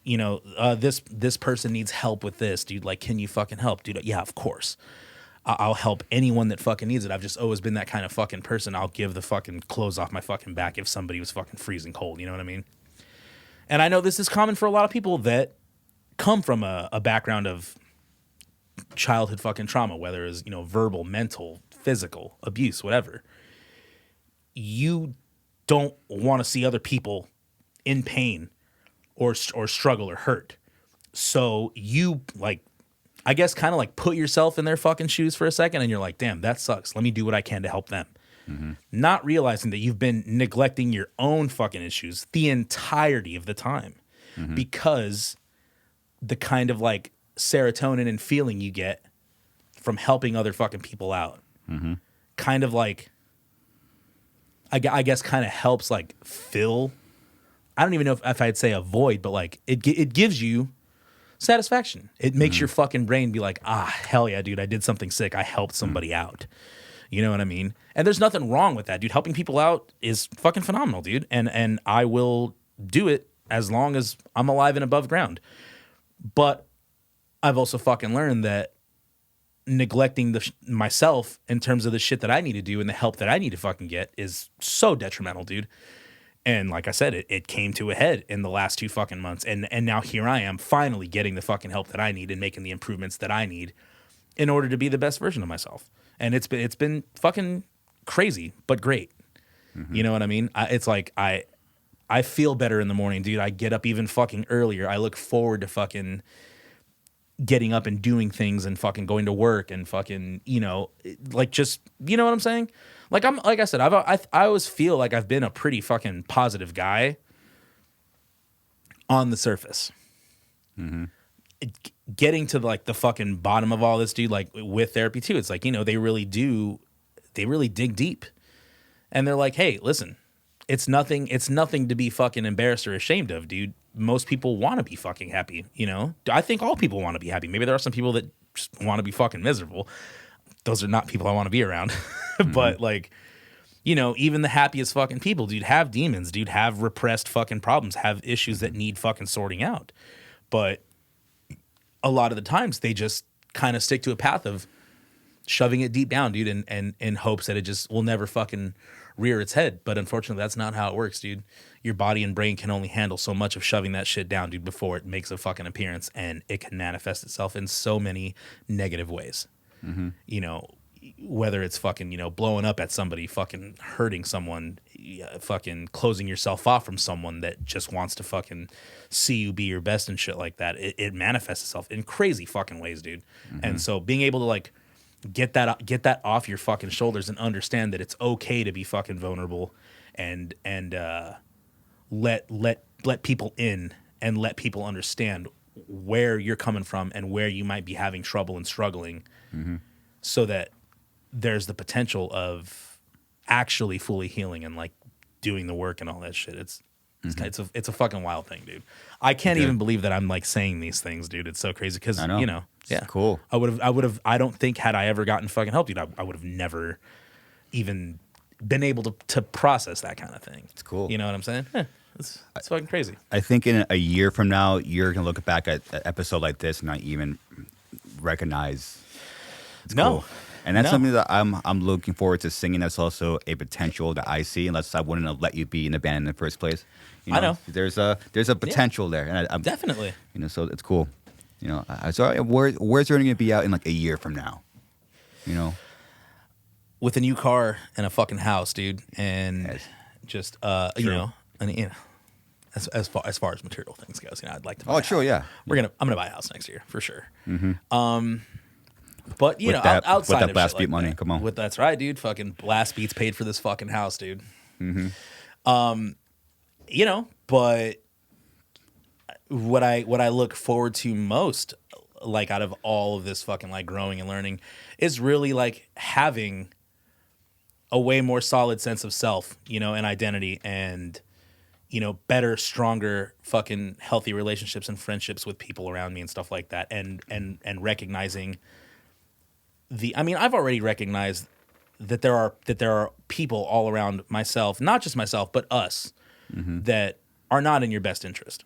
this person needs help with this, dude. Like, can you fucking help, dude? Yeah, of course. I'll help anyone that fucking needs it. I've just always been that kind of fucking person. I'll give the fucking clothes off my fucking back if somebody was fucking freezing cold. You know what I mean? And I know this is common for a lot of people that come from a background of childhood fucking trauma, whether it's, verbal, mental, physical, abuse, whatever. You don't want to see other people in pain or struggle or hurt. So you, like, I guess kind of like put yourself in their fucking shoes for a second and you're like, damn, that sucks. Let me do what I can to help them. Mm-hmm. Not realizing that you've been neglecting your own fucking issues the entirety of the time because the kind of like serotonin and feeling you get from helping other fucking people out kind of like, I guess kind of helps like fill, I don't even know if I'd say a void, but like it gives you satisfaction. It makes your fucking brain be like, hell yeah, dude, I did something sick. I helped somebody out. You know what I mean? And there's nothing wrong with that, dude. Helping people out is fucking phenomenal, dude. And I will do it as long as I'm alive and above ground. But I've also fucking learned that neglecting myself in terms of the shit that I need to do and the help that I need to fucking get is so detrimental, dude. And like I said, it came to a head in the last 2 fucking months. And now here I am finally getting the fucking help that I need and making the improvements that I need in order to be the best version of myself. And it's been fucking crazy, but great. You know what I mean? It's like I feel better in the morning, dude. I get up even fucking earlier. I look forward to fucking getting up and doing things and fucking going to work and fucking, like just, you know what I'm saying? Like like I said, I always feel like I've been a pretty fucking positive guy on the surface. Getting to like the fucking bottom of all this, dude, like with therapy too, it's like, they really dig deep. And they're like, hey, listen, it's nothing to be fucking embarrassed or ashamed of, dude. Most people want to be fucking happy, I think all people want to be happy. Maybe there are some people that just want to be fucking miserable. Those are not people I want to be around. But like, even the happiest fucking people, dude, have demons, dude, have repressed fucking problems, have issues that need fucking sorting out. But a lot of the times they just kind of stick to a path of shoving it deep down, dude, and in hopes that it just will never fucking rear its head. But unfortunately, that's not how it works, dude. Your body and brain can only handle so much of shoving that shit down, dude, before it makes a fucking appearance, and it can manifest itself in so many negative ways. Whether it's fucking, blowing up at somebody, fucking hurting someone, fucking closing yourself off from someone that just wants to fucking see you be your best and shit like that. It manifests itself in crazy fucking ways, dude. And so being able to like get that off your fucking shoulders and understand that it's okay to be fucking vulnerable and let people in and let people understand where you're coming from and where you might be having trouble and struggling, so that there's the potential of actually fully healing and like doing the work and all that shit. It's a fucking wild thing, dude. I can't even believe that I'm like saying these things, dude. It's so crazy because It's cool. I would have. I don't think had I ever gotten fucking help, dude, I would have never even been able to process that kind of thing. It's cool. You know what I'm saying? It's fucking crazy. I think in a year from now, you're gonna look back at an episode like this and not even recognize. It's cool. And that's something that I'm looking forward to singing. That's also a potential that I see, unless I wouldn't have let you be in the band in the first place. I know. There's a potential there, and I'm Definitely. So it's cool. So where's Ernie gonna be out in like a year from now? With a new car and a fucking house, dude, and just and as far as material things goes, I'd like to. Buy true, yeah. I'm gonna buy a house next year for sure. But with outside with that of blast shit beat like money, that, come on. that's right, dude. Fucking blast beats paid for this fucking house, dude. But what I look forward to most, like out of all of this fucking like growing and learning, is really like having a way more solid sense of self, and identity, and better, stronger, fucking healthy relationships and friendships with people around me and stuff like that. And recognizing I've already recognized that there are people all around myself, not just myself, but us, that are not in your best interest.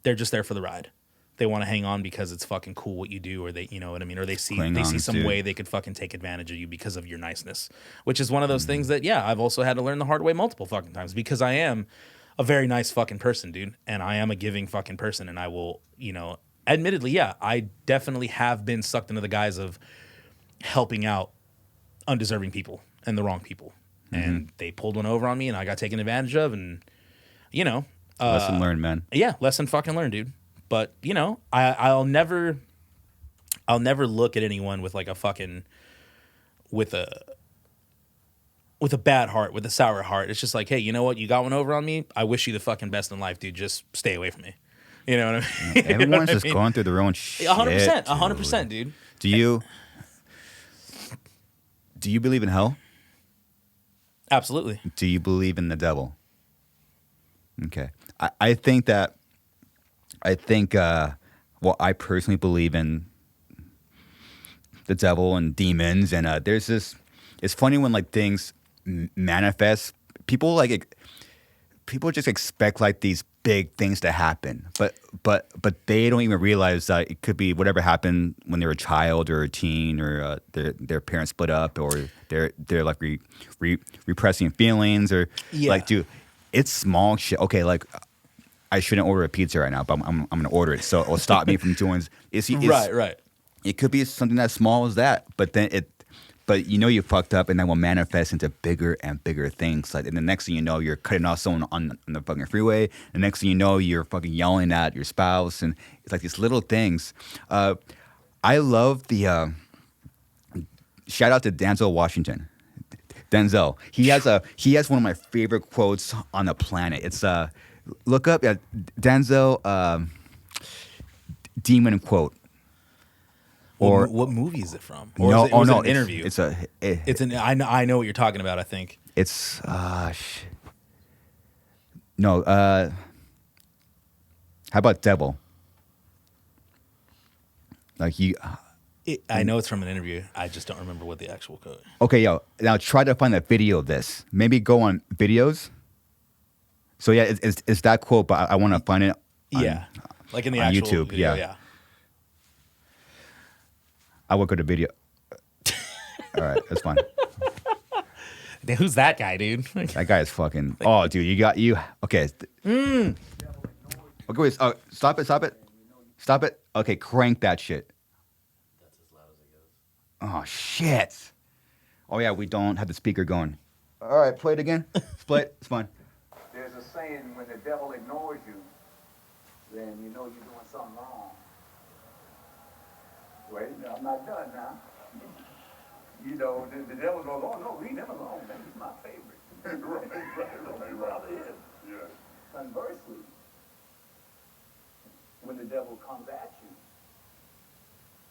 They're just there for the ride. They want to hang on because it's fucking cool what you do, or they, you know what I mean, or they see some way they could fucking take advantage of you because of your niceness, which is one of those things that I've also had to learn the hard way multiple fucking times, because I am a very nice fucking person, dude, and I am a giving fucking person, and I will, admittedly, I definitely have been sucked into the guise of helping out undeserving people and the wrong people, and they pulled one over on me, and I got taken advantage of, and lesson learned, man. Yeah, lesson fucking learned, dude. But I'll never look at anyone with like a fucking with a bad heart, with a sour heart. It's just like, hey, you know what? You got one over on me. I wish you the fucking best in life, dude. Just stay away from me. You know what I mean? Everyone's just going through their own shit. 100%, dude. Do you believe in hell? Absolutely. Do you believe in the devil? Okay. I think, I personally believe in the devil and demons, and there's this. It's funny when like things manifest. People just expect like these big things to happen, but they don't even realize that it could be whatever happened when they were a child or a teen, or their parents split up, or they're like repressing feelings, or like, dude, it's small shit. Okay, like, I shouldn't order a pizza right now, but I'm gonna order it, so it'll stop me from doing. Right. It could be something as small as that, but you fucked up, and then will manifest into bigger and bigger things. Like, and the next thing you know, you're cutting off someone on the fucking freeway. The next thing you know, you're fucking yelling at your spouse, and it's like these little things. I love the shout out to Denzel Washington. Denzel, he has one of my favorite quotes on the planet. It's look up Denzel demon quote. Or what movie is it from? Or no, was it an interview. I know what you're talking about. I think it's no. How about devil? Like I know it's from an interview. I just don't remember what the actual code. Okay, now try to find a video of this. Maybe go on videos. So it's that quote, but I want to find it. Like in the actual YouTube. Video, yeah. I will go to video. All right, that's fine. Who's that guy, dude? That guy is fucking. Oh, dude, you. Okay. Okay, wait. Stop it. Okay, crank that shit. That's as loud as it goes. Oh shit. Oh yeah, we don't have the speaker going. All right, play it again. Split. It's fine. There's a saying: when the devil ignores you, then you know you're doing something wrong. Wait, I'm not done now. The devil goes, oh no, leave him alone, man, he's my favorite. right. Yeah. Conversely, when the devil comes at you,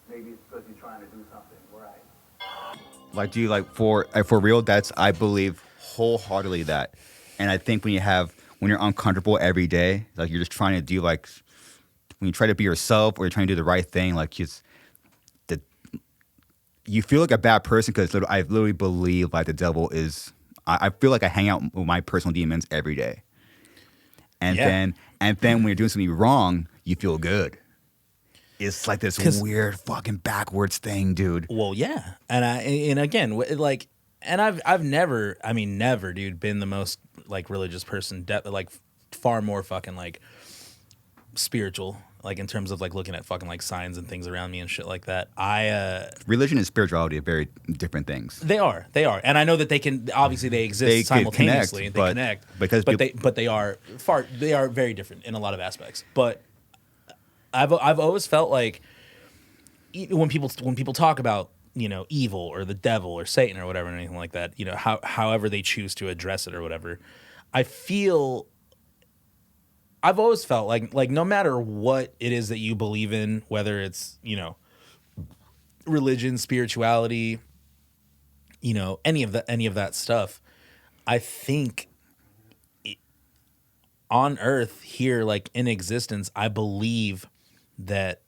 maybe it's because you're trying to do something right. Like, do you like for real? I believe wholeheartedly that, and I think when you're uncomfortable every day, like you're just trying to do like when you try to be yourself or you're trying to do the right thing, like you feel like a bad person because I literally believe like the devil is. I feel like I hang out with my personal demons every day, and then when you're doing something wrong, you feel good. It's like this weird fucking backwards thing, dude. Well, yeah, and again, like, and I've never, dude, been the most like religious person, like far more fucking like spiritual. Like in terms of like looking at fucking like signs and things around me and shit like that. Religion and spirituality are very different things. They are, and I know that they can obviously they exist simultaneously. They connect, but they are very different in a lot of aspects. But I've always felt like when people talk about evil or the devil or Satan or whatever and anything like that, however they choose to address it or whatever, I've always felt like no matter what it is that you believe in, whether it's, religion, spirituality, any of that stuff, I think on Earth here, like in existence, I believe that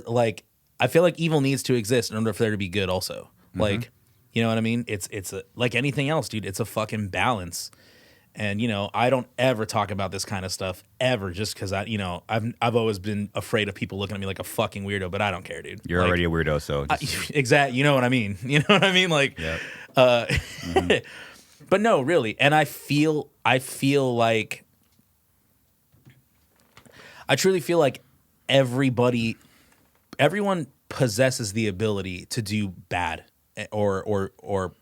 like I feel like evil needs to exist in order for there to be good also. Like, you know what I mean? It's like anything else, dude. It's a fucking balance. And, you know, I don't ever talk about this kind of stuff ever just because I've always been afraid of people looking at me like a fucking weirdo, but I don't care, dude. You're like, already a weirdo, so exactly. You know what I mean? You know what I mean? Like, yeah. But no, really. And I truly feel like everyone possesses the ability to do bad or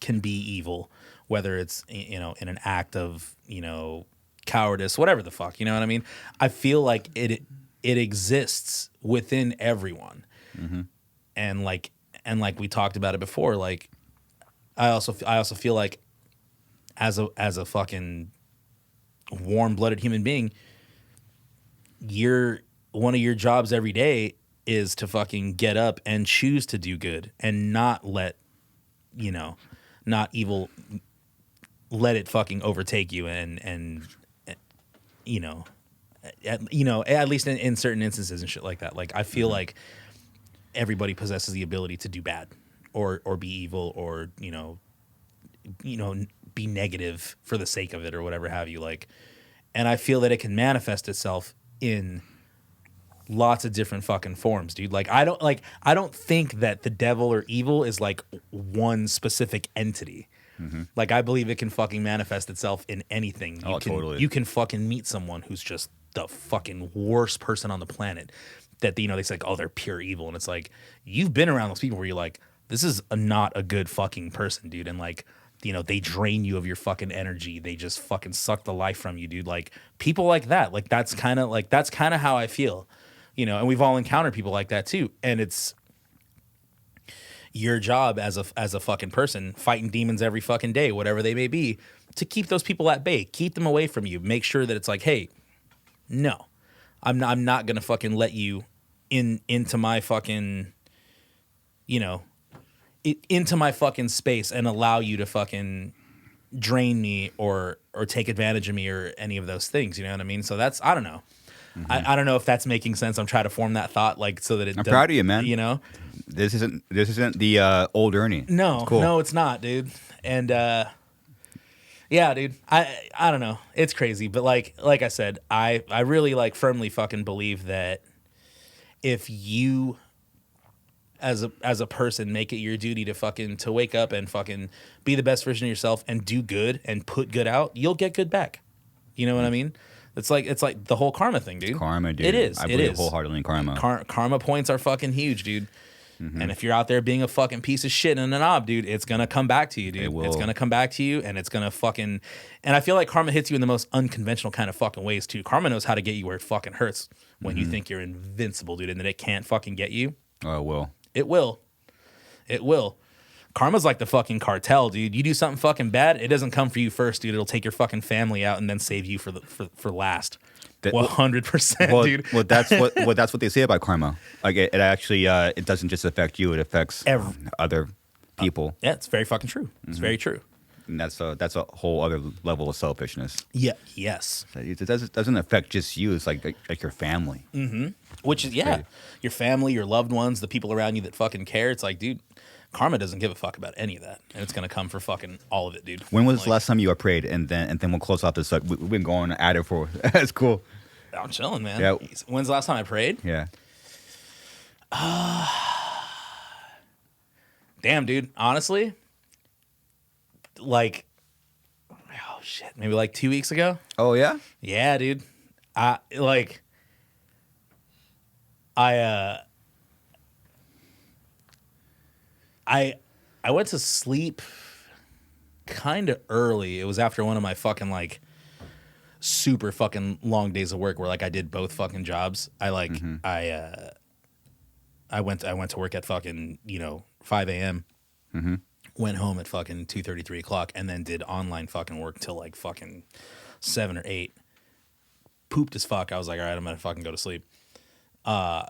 can be evil, whether it's, you know, in an act of, you know, cowardice, whatever the fuck, you know what I mean? I feel like it exists within everyone. And like we talked about it before, like I also feel like as a fucking warm-blooded human being, one of your jobs every day is to fucking get up and choose to do good and not let, you know, not evil let it fucking overtake you and you know, at least in certain instances and shit like that. Like I feel like everybody possesses the ability to do bad or be evil or, you know, be negative for the sake of it or whatever have you. Like, and I feel that it can manifest itself in lots of different fucking forms, dude. Like I don't think that the devil or evil is like one specific entity. Like I believe it can fucking manifest itself in anything. Totally. You can fucking meet someone who's just the fucking worst person on the planet that, you know, they say like, oh, they're pure evil. And it's like, you've been around those people where you're like, this is not a good fucking person, dude. And like, you know, they drain you of your fucking energy. They just fucking suck the life from you, dude. Like people like that, like that's kind of how I feel, you know, and we've all encountered people like that too. And it's your job as a fucking person fighting demons every fucking day, whatever they may be, to keep those people at bay, keep them away from you, make sure that it's like, hey, no, I'm not going to fucking let you into my fucking, you know, into my fucking space and allow you to fucking drain me or take advantage of me or any of those things. You know what I mean? So that's, I don't know. I don't know if that's making sense. I'm trying to form that thought, like, so that I'm proud of you, man. You know, this isn't the old Ernie. No, no, it's not, dude. And yeah, dude. I don't know. It's crazy, but like I said, I really like firmly fucking believe that if you as a person make it your duty to wake up and fucking be the best version of yourself and do good and put good out, you'll get good back. You know what I mean? It's like the whole karma thing, dude. It's karma, dude. It is. I believe wholeheartedly in karma. Karma points are fucking huge, dude. And if you're out there being a fucking piece of shit and a knob, dude, it's gonna come back to you, dude. It's gonna come back to you, and it's gonna fucking. And I feel like karma hits you in the most unconventional kind of fucking ways too. Karma knows how to get you where it fucking hurts when you think you're invincible, dude, and that it can't fucking get you. Oh, it will. It will. It will. Karma's like the fucking cartel, dude. You do something fucking bad, it doesn't come for you first, dude. It'll take your fucking family out and then save you for last. 100%, dude. Well, that's what they say about karma. Like it actually, it doesn't just affect you; it affects other people. Yeah, it's very fucking true. It's very true. And that's a whole other level of selfishness. Yeah. Yes. It doesn't affect just you. It's like your family. Which is your family, your loved ones, the people around you that fucking care. It's like, dude, karma doesn't give a fuck about any of that, and it's gonna come for fucking all of it, dude. When was the last time you prayed? And then we'll close off this. We've been going at it for. That's cool. I'm chilling, man. Yeah. When's the last time I prayed? Yeah. Damn, dude. Honestly, like, oh shit, maybe like 2 weeks ago. Oh yeah. Yeah, dude. I went to sleep kind of early. It was after one of my fucking like super fucking long days of work where like I did both fucking jobs. I went to work at fucking 5 a.m. Went home at fucking 2:30, 3 o'clock, and then did online fucking work till like fucking 7 or 8. Pooped as fuck. I was like, all right, I'm gonna fucking go to sleep. And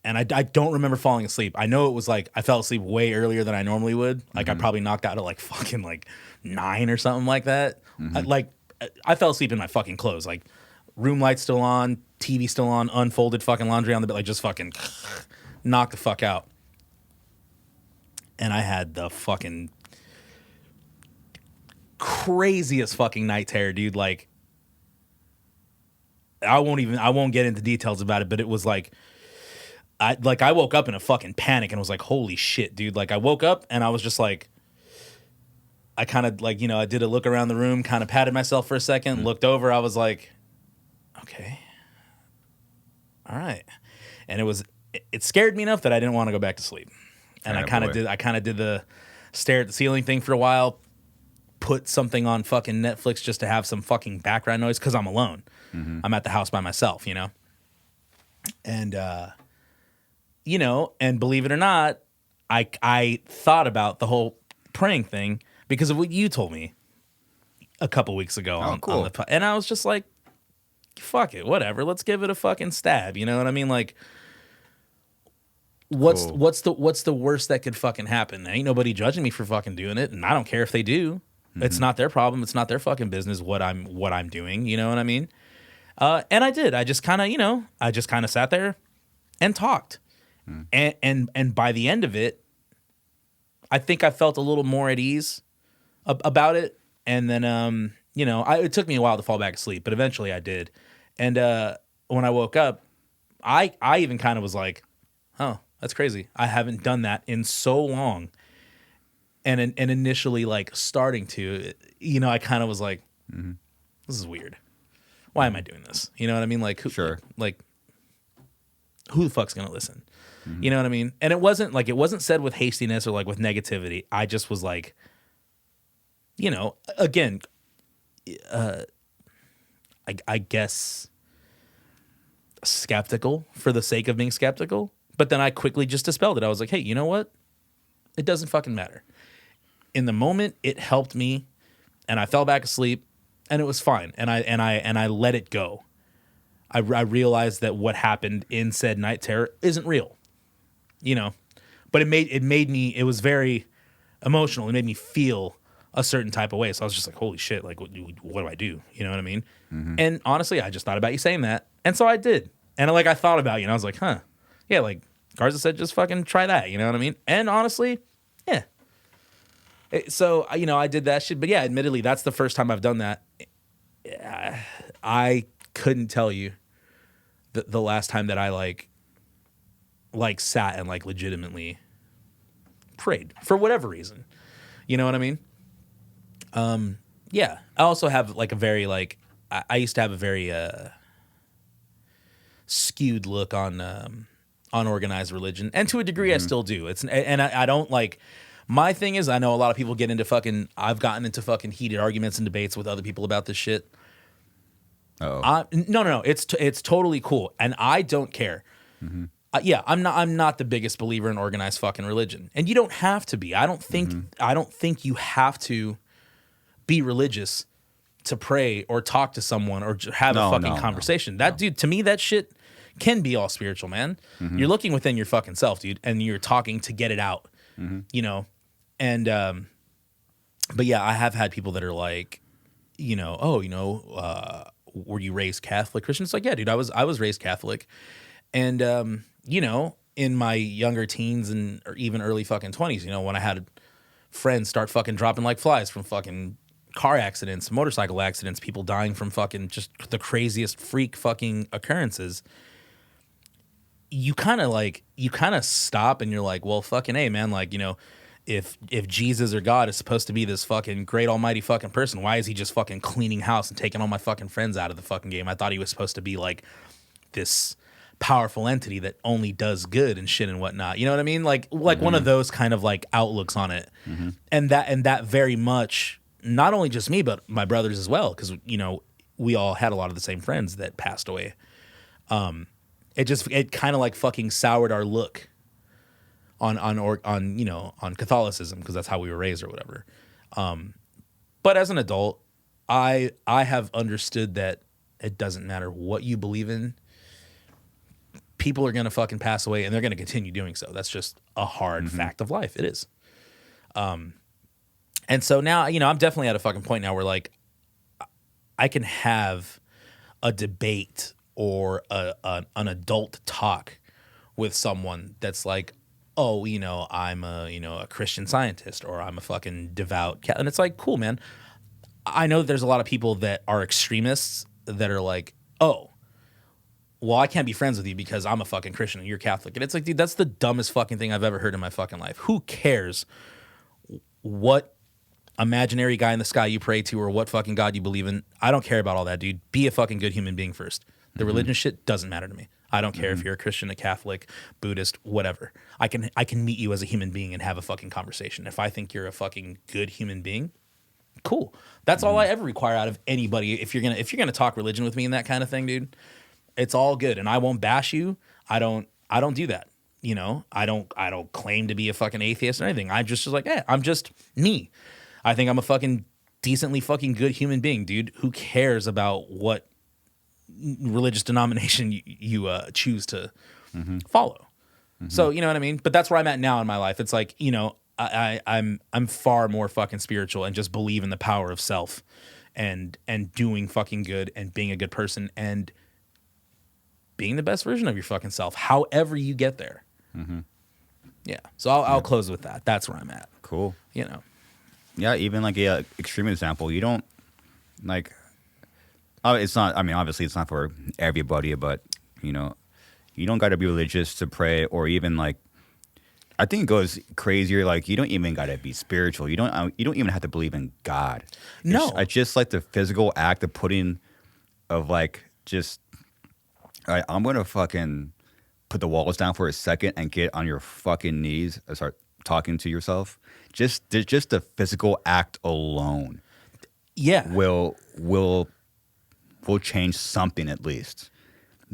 I don't remember falling asleep. I know it was like I fell asleep way earlier than I normally would. Like I probably knocked out at like fucking like 9 or something like that. I fell asleep in my fucking clothes. Like, room light still on, TV still on, unfolded fucking laundry on the bed, like just fucking knock the fuck out. And I had the fucking craziest fucking night terror, dude. Like, I won't get into details about it, but it was like, I woke up in a fucking panic and was like, holy shit, dude. Like, I woke up and I was just like, I kind of like, I did a look around the room, kind of patted myself for a second, looked over. I was like, okay, all right. And it scared me enough that I didn't want to go back to sleep. And I kind of did the stare at the ceiling thing for a while, put something on fucking Netflix just to have some fucking background noise because I'm alone. I'm at the house by myself, And, and believe it or not, I thought about the whole praying thing because of what you told me a couple weeks ago on the and I was just like, fuck it, whatever. Let's give it a fucking stab. You know what I mean? Like, what's the worst that could fucking happen? There ain't nobody judging me for fucking doing it, and I don't care if they do. It's not their problem. It's not their fucking business what I'm doing. You know what I mean? And I did. I just kind of sat there and talked. And by the end of it, I think I felt a little more at ease about it. And then, it took me a while to fall back asleep, but eventually I did. And when I woke up, I even kind of was like, oh, that's crazy. I haven't done that in so long. And initially, like, starting to, I kind of was like, this is weird. Why am I doing this? You know what I mean? Like, who the fuck's going to listen? You know what I mean? And it wasn't said with hastiness or like with negativity. I just was like, again, I guess skeptical for the sake of being skeptical. But then I quickly just dispelled it. I was like, hey, you know what? It doesn't fucking matter. In the moment, it helped me, and I fell back asleep, and it was fine. And I let it go. I realized that what happened in said night terror isn't real. But it made me, it was very emotional. It made me feel a certain type of way. So I was just like, holy shit, like, what do I do? You know what I mean? And honestly, I just thought about you saying that. And so I did. And I thought about you, and I was like, huh, yeah, like Garza said, just fucking try that. You know what I mean? And honestly, yeah. So, I did that shit. But yeah, admittedly, that's the first time I've done that. I couldn't tell you the last time that I like sat and like legitimately prayed for whatever reason. You know what I mean? Yeah. I also have like a very like I used to have a very skewed look on organized religion, and to a degree I still do. I don't like. My thing is, I know a lot of people get into fucking. I've gotten into fucking heated arguments and debates with other people about this shit. Oh. No. It's totally cool, and I don't care. Yeah, I'm not the biggest believer in organized fucking religion, and you don't have to be. I don't think you have to be religious to pray or talk to someone or have a fucking conversation. Dude, to me, that shit can be all spiritual, man. You're looking within your fucking self, dude, and you're talking to get it out. And but yeah, I have had people that are like, were you raised Catholic Christian? It's like, yeah, dude, I was raised Catholic. And in my younger teens and or even early fucking 20s, when I had friends start fucking dropping like flies from fucking car accidents, motorcycle accidents, people dying from fucking just the craziest freak fucking occurrences, you kind of stop and you're like, well, fucking A, man, like, if Jesus or God is supposed to be this fucking great almighty fucking person, why is he just fucking cleaning house and taking all my fucking friends out of the fucking game? I thought he was supposed to be like this powerful entity that only does good and shit and whatnot. You know what I mean? Like one of those kind of like outlooks on it. And that very much, not only just me, but my brothers as well. Cause we all had a lot of the same friends that passed away. It kind of like fucking soured our look on Catholicism, because that's how we were raised or whatever. But as an adult, I have understood that it doesn't matter what you believe in. People are going to fucking pass away, and they're going to continue doing so. That's just a hard fact of life. It is. And so now, I'm definitely at a fucking point now where like, I can have a debate or an adult talk with someone that's like, oh, I'm a Christian Scientist, or I'm a fucking devout cat. And it's like, cool, man. I know there's a lot of people that are extremists that are like, oh, well, I can't be friends with you because I'm a fucking Christian and you're Catholic. And it's like, dude, that's the dumbest fucking thing I've ever heard in my fucking life. Who cares what imaginary guy in the sky you pray to or what fucking God you believe in? I don't care about all that, dude. Be a fucking good human being first. The religion shit doesn't matter to me. I don't care if you're a Christian, a Catholic, Buddhist, whatever. I can meet you as a human being and have a fucking conversation. If I think you're a fucking good human being, cool. That's all I ever require out of anybody. If you're gonna talk religion with me and that kind of thing, dude, it's all good. And I won't bash you. I don't do that. I don't claim to be a fucking atheist or anything. I'm just like, I'm just me. I think I'm a fucking decently fucking good human being, dude. Who cares about what religious denomination you choose to follow? So you know what I mean? But that's where I'm at now in my life. It's like, I'm far more fucking spiritual and just believe in the power of self and doing fucking good and being a good person and being the best version of your fucking self, however you get there. Yeah. So I'll close with that. That's where I'm at. Cool. Yeah, even like a extreme example, you don't like. Oh, it's not. I mean, obviously, it's not for everybody, but you don't got to be religious to pray, or even like. I think it goes crazier. Like, you don't even got to be spiritual. You don't even have to believe in God. No, I just like the physical act of putting, of like just. All right, I'm gonna fucking put the walls down for a second and get on your fucking knees and start talking to yourself. Just the physical act alone, will change something at least.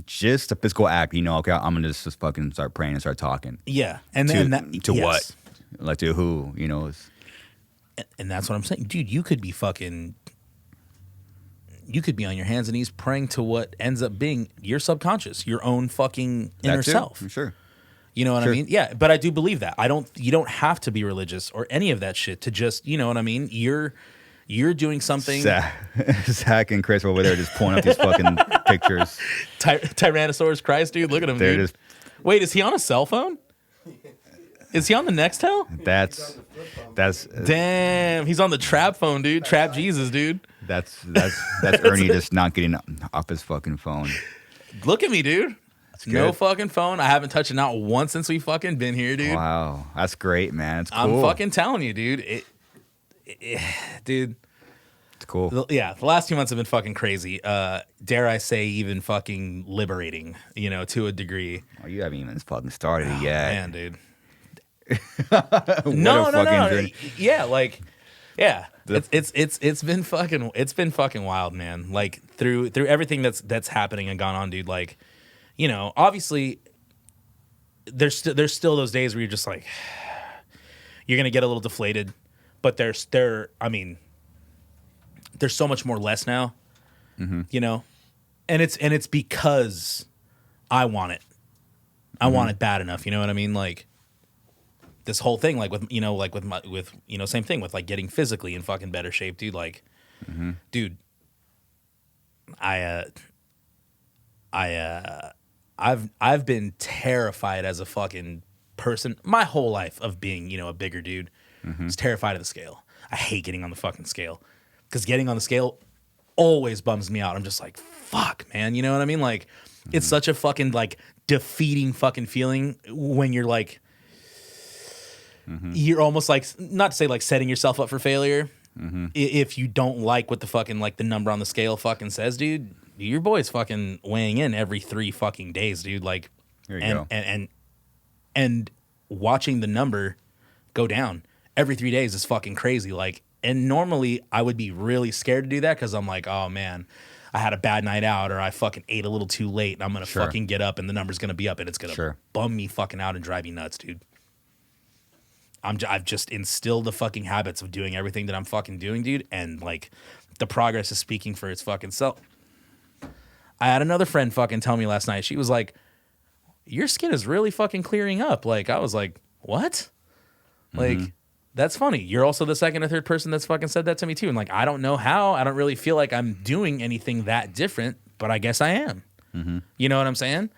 Just the physical act, okay, I'm gonna just fucking start praying and start talking. Yeah, to what, like to who, and that's what I'm saying, dude. You could be on your hands and knees praying to what ends up being your subconscious, your own fucking inner self. Sure. You know what I mean? Yeah, but I do believe that. You don't have to be religious or any of that shit to just, you know what I mean? You're doing something. Zach and Chris over there just pulling up these fucking pictures. Tyrannosaurus Christ, dude. Look at him, They're dude. Wait, is he on a cell phone? Is he on the Nextel? That's damn. He's on the trap phone, dude. Trap Jesus, dude. That's Ernie just not getting off his fucking phone. Look at me, dude. No fucking phone. I haven't touched it not once since we fucking been here, dude. Wow, that's great, man. It's cool. I'm fucking telling you, dude. Dude. It's cool. The last 2 months have been fucking crazy. Dare I say, even fucking liberating, to a degree. Oh, you haven't even fucking started yet. Man, dude. No. Yeah, it's been fucking wild, man. Like through everything that's happening and gone on, dude. Like, obviously there's still those days where you're just like, you're gonna get a little deflated, but there's so much more less now, and it's because I want it. I want it bad enough. You know what I mean? Like this whole thing, like with same thing with like getting physically in fucking better shape, dude. Like, dude, I've been terrified as a fucking person my whole life of being, a bigger dude. I was terrified of the scale. I hate getting on the fucking scale because getting on the scale always bums me out. I'm just like, fuck, man. You know what I mean? Like, it's such a fucking like defeating fucking feeling when you're like, you're almost like, not to say like setting yourself up for failure. If you don't like what the fucking like the number on the scale fucking says, dude, your boy's fucking weighing in every 3 fucking days, dude. Like, and watching the number go down every 3 days is fucking crazy. Like, and normally I would be really scared to do that because I'm like, oh man, I had a bad night out or I fucking ate a little too late and I'm gonna fucking get up and the number's gonna be up and it's gonna bum me fucking out and drive me nuts, dude. I've just instilled the fucking habits of doing everything that I'm fucking doing, dude, and like the progress is speaking for its fucking self. I had another friend fucking tell me last night. She was like, "Your skin is really fucking clearing up." Like I was like, "What?" Like That's funny. You're also the second or third person that's fucking said that to me too. And like, I don't know how. I don't really feel like I'm doing anything that different, but I guess I am. Mm-hmm. You know what I'm saying?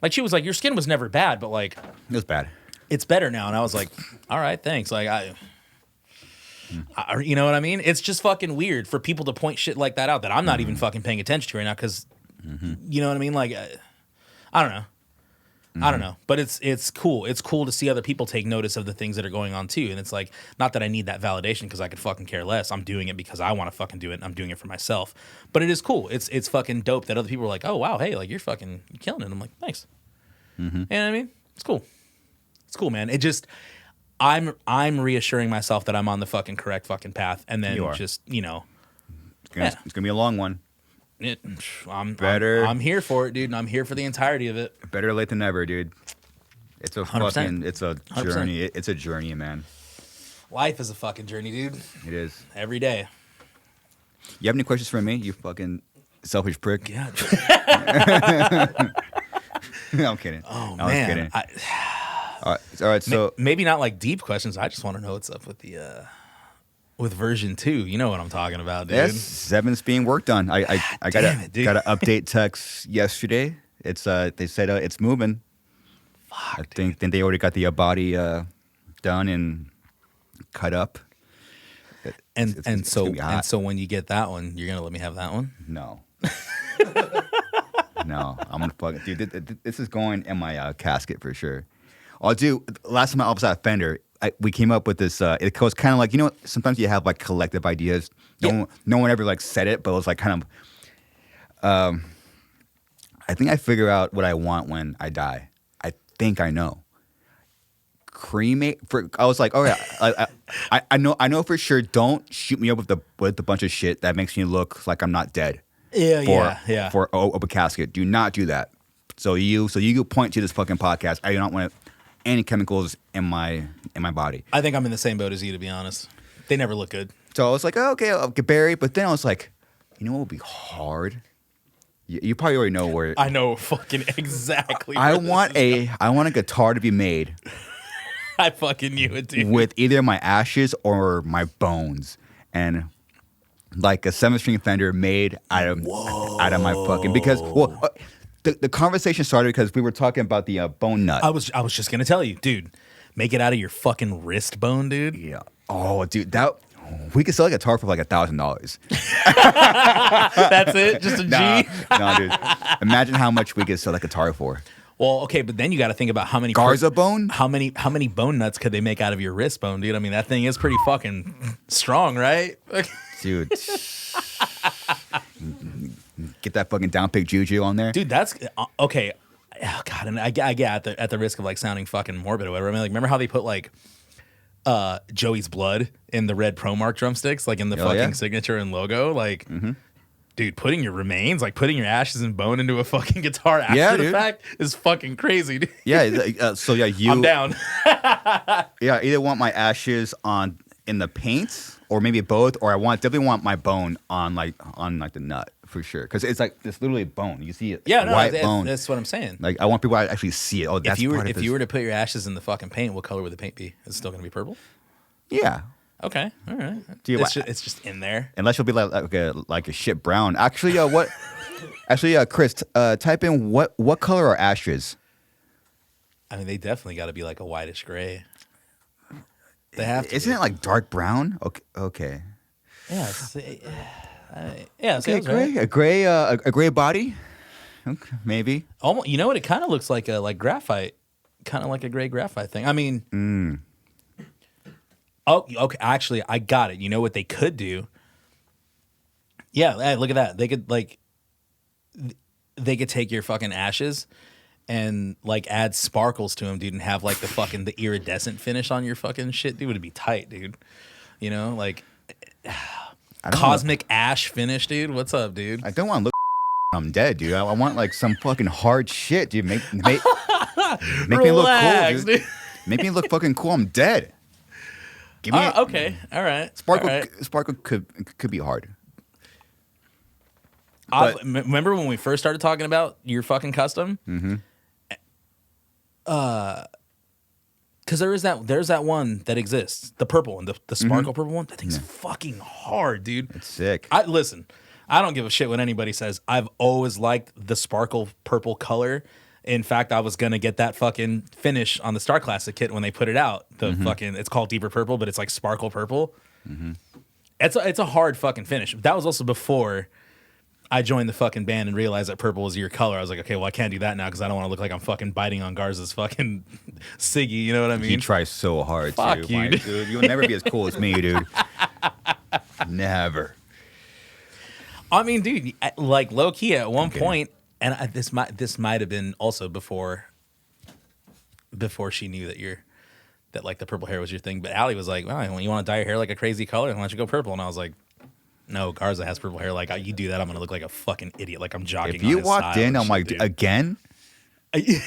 Like, she was like, your skin was never bad, but like, It was bad. it's better now. And I was like, all right, thanks. Like, you know what I mean? It's just fucking weird for people to point shit like that out that I'm not even fucking paying attention to right now. Cause you know what I mean? Like, I don't know. I don't know, but it's cool. It's cool to see other people take notice of the things that are going on too. And it's like, not that I need that validation because I could fucking care less. I'm doing it because I want to fucking do it. And I'm doing it for myself. But it is cool. It's fucking dope that other people are like, oh wow, hey, like you're killing it. I'm like, thanks. You know what I mean? It's cool. It's cool, man. It just, I'm reassuring myself that I'm on the fucking correct fucking path, and then just It's gonna be a long one. I'm here for it, dude, and I'm here for the entirety of it. Better late than never, dude. It's a 100%. fucking, it's a 100%. journey. It's a journey, man. Life is a fucking journey, dude. It is. Every day. You have any questions for me? You fucking selfish prick. Yeah. No, I'm kidding. Oh I was man. kidding. All right. So maybe not like deep questions. I just want to know what's up with the with version 2. You know what I'm talking about, dude. yes, 7's being worked on. I got damn it, dude. got an update text yesterday. It's they said it's moving. Fuck, I think they already got the body done and cut up. So when you get that one, you're gonna let me have that one? No. No, I'm gonna fucking dude. This is going in my casket for sure. I'll do. Last time I was at Fender, we came up with this. It was kind of like, you know, sometimes you have like collective ideas. No one ever like said it, but it was like kind of. I think I figure out what I want when I die. I think I know. Cremate. I was like, okay, I know for sure. Don't shoot me up with a bunch of shit that makes me look like I'm not dead. Yeah. For a casket. Do not do that. So you point to this fucking podcast. I do not want any chemicals in my body. I think I'm in the same boat as you, to be honest. They never look good. So I was like, oh, okay, I'll get buried. But then I was like, you know what would be hard? You probably already know where. I know fucking exactly. I want a guitar to be made. I fucking knew it, dude. With either my ashes or my bones, and like a 7-string Fender made out of my fucking, because the conversation started because we were talking about the bone nut. I was just gonna tell you, dude, make it out of your fucking wrist bone, dude. Yeah. Oh, dude, we could sell a guitar for like $1,000. That's it, just a G. No, dude. Imagine how much we could sell that guitar for. Well, okay, but then you got to think about how many Garza bone. How many bone nuts could they make out of your wrist bone, dude? I mean, that thing is pretty fucking strong, right? Dude. Get that fucking down pick juju on there. Dude, that's okay. Oh god, and I get at the risk of like sounding fucking morbid or whatever. I mean, like, remember how they put like Joey's blood in the red Promark drumsticks, like in the fucking signature and logo? Like, dude, putting your remains, like putting your ashes and bone into a fucking guitar after the fact is fucking crazy, dude. Yeah, so yeah, I'm down. Yeah, I either want my ashes in the paint, or maybe both, or definitely want my bone on the nut for sure, because it's like this literally bone. You see it, white bone. That's what I'm saying. Like, I want people to actually see it. Oh, that's if you were to put your ashes in the fucking paint, what color would the paint be? Is it still gonna be purple? Yeah. Okay, all right. Dude, It's just in there. Unless you'll be like a shit brown. Actually, what? Actually, Chris, type in what color are ashes? I mean, they definitely got to be like a whitish gray. They have to. Isn't it like dark brown? Okay. Yeah. Okay, gray. A gray body. Okay, maybe. Almost. You know what? It kind of looks like graphite, kind of like a gray graphite thing. I mean. Oh, okay. Actually, I got it. You know what they could do? Yeah, hey, look at that. They could take your fucking ashes and like add sparkles to them, dude, and have like the iridescent finish on your fucking shit, dude. It'd be tight, dude. You know, like cosmic ash finish, dude. What's up, dude? I don't want to look. I'm dead, dude. I want like some fucking hard shit, dude. Make me look cool, dude. Make me look fucking cool. I'm dead. Give me okay, all right. Sparkle could be hard. Remember when we first started talking about your fucking custom? Mm-hmm. Because there's that one that exists, the purple one, the sparkle purple one. That thing's fucking hard, dude. It's sick. Listen, I don't give a shit what anybody says. I've always liked the sparkle purple color. In fact, I was gonna get that fucking finish on the Star Classic kit when they put it out. The fucking, it's called Deeper Purple, but it's like sparkle purple. It's a hard fucking finish. That was also before I joined the fucking band and realized that purple was your color. I was like, okay, well, I can't do that now because I don't want to look like I'm fucking biting on Garza's fucking Siggy. You know what I mean? He tries so hard, Fuck too. you, Dude. You'll never be as cool as me, dude. Never. I mean, dude, like low key at one point, and this might have been also before she knew that like the purple hair was your thing. But Allie was like, "Well, you want to dye your hair like a crazy color? Why don't you go purple?" And I was like, "No, Garza has purple hair. Like, you do that, I'm gonna look like a fucking idiot. Like I'm jogging." If you walked in, I'm like, again. Again,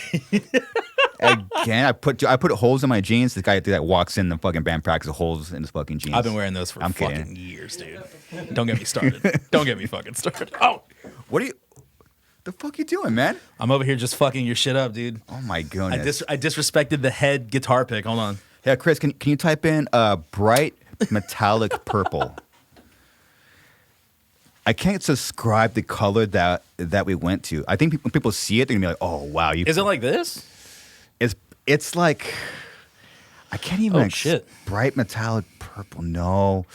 I put holes in my jeans. The guy that walks in the fucking band practice holes in his fucking jeans. I've been wearing those for fucking years, dude. Don't get me started. Don't get me fucking started. Oh, what are you? The fuck you doing, man? I'm over here just fucking your shit up, dude. Oh my goodness. I disrespected the head guitar pick. Hold on. Yeah, Chris, can you type in bright metallic purple? I can't describe the color that we went to. I think when people see it, they're gonna be like, "Oh wow!" Is it like this? It's like I can't even. Oh shit! Bright metallic purple. No,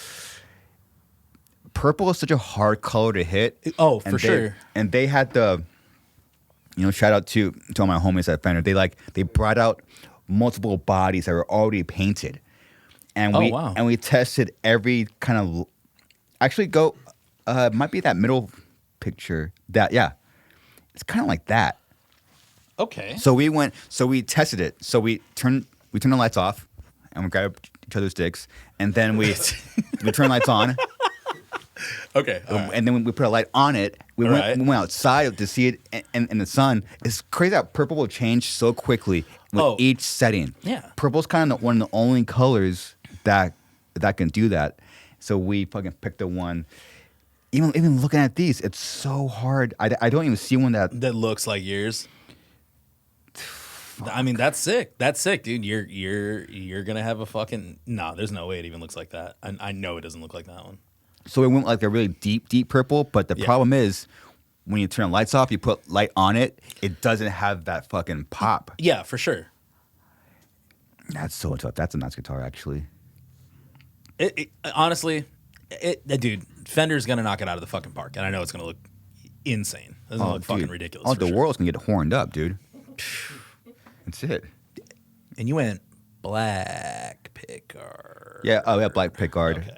purple is such a hard color to hit. Oh, for sure. And they had shout out to all my homies at Fender. They brought out multiple bodies that were already painted, and we tested every kind of. Actually, might be that middle picture. It's kind of like that. Okay. So we tested it. So we turned the lights off, and we grabbed each other's dicks, and then we turned lights on. Okay. Right. And then we put a light on it. We went outside to see it in the sun. It's crazy how purple will change so quickly with each setting. Yeah. Purple's kind of one of the only colors that can do that. So we fucking picked the one. Even looking at these, it's so hard. I don't even see one that looks like yours. I mean, that's sick. That's sick, dude. You're gonna have a fucking there's no way it even looks like that. I know it doesn't look like that one. So it went like a really deep purple, but the problem is when you turn the lights off, you put light on it, it doesn't have that fucking pop. Yeah, for sure. That's so tough. That's a nice guitar, actually. Honestly, dude, Fender's gonna knock it out of the fucking park, and I know it's gonna look insane. It's gonna look fucking ridiculous. Oh, the world's gonna get horned up, dude. That's it. And you went black pickguard. Yeah, black pickguard. Okay.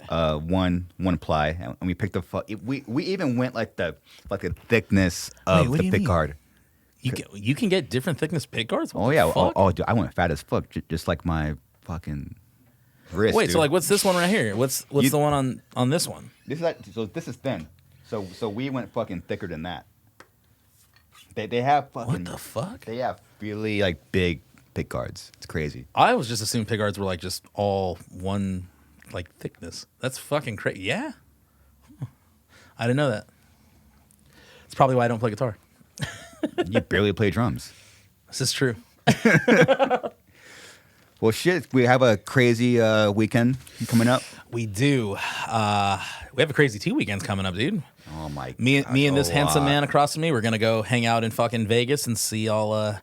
One ply, and we picked we even went like the thickness of the pickguard. You can get different thickness pickguards? Oh yeah. Oh, dude, I went fat as fuck, just like my fucking wrist. Wait, dude. so like, what's this one right here? What's the one on this one? This is thin. So we went fucking thicker than that. They have fucking. What the fuck? They have really like big pick guards. It's crazy. I was just assuming pick guards were like just all one like thickness. That's fucking crazy. Yeah, I didn't know that. It's probably why I don't play guitar. You barely play drums. This is true. Well, shit. We have a crazy weekend coming up. We do. We have a crazy 2 weekends coming up, dude. Oh my! Me and this handsome man across from me, we're gonna go hang out in fucking Vegas and see all of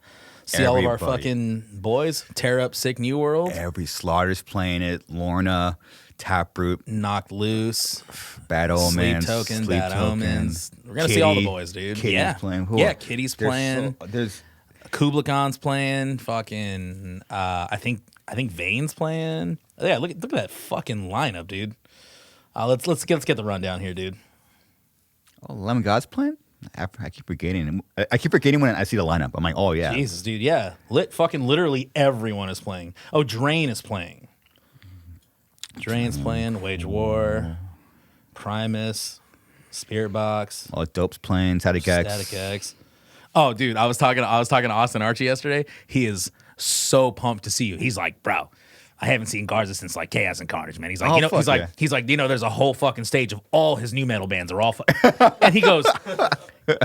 our fucking boys tear up Sick New World. Every Slaughter's playing it. Lorna, Taproot, Knocked Loose, Bad Omens, Sleep Token, Bad Omens. We're gonna see all the boys, dude. Kitty's playing. Yeah, Kitty's playing. There's Kublakon's playing. Fucking, I think Vane's playing. Yeah, look at that fucking lineup, dude. Let's get the rundown here, dude. Oh, Lemon God's playing? I keep forgetting. I keep forgetting when I see the lineup. I'm like, oh yeah. Jesus, dude, yeah. Literally everyone is playing. Oh, Drain is playing. Drain's playing. Wage War, Primus, Spirit Box. Oh, Dope's playing. Static X. Oh, dude, I was talking to Austin Archie yesterday. He is so pumped to see you. He's like, bro, I haven't seen Garza since like Chaos and Carnage, man. He's like, Oh, you know, fuck yeah. he's like, you know, there's a whole fucking stage of all his new metal bands are all, and he goes,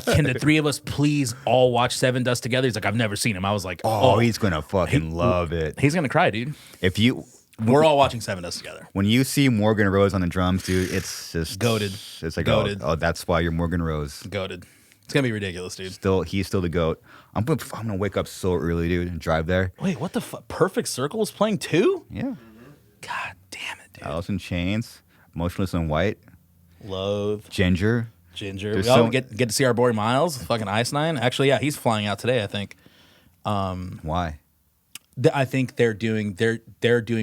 can the three of us please all watch Seven Dust together? He's like, I've never seen him. I was like, Oh, he's gonna fucking love it. He's gonna cry, dude. If you, We're all watching Seven Dust together. when you see Morgan Rose on the drums, dude, it's just Goated. It's like, Goated. oh, that's why you're Morgan Rose. Goated. It's gonna be ridiculous, dude. He's still the goat. I'm gonna wake up so early, dude, and drive there. Wait, what the fuck? Perfect Circle is playing too? Yeah. God damn it, dude. Alice in Chains, Motionless in White, Loathe. Ginger. Ginger. There's We so- get to see our boy Miles, fucking Ice Nine. Actually, yeah, he's flying out today, I think. Why? I think they're doing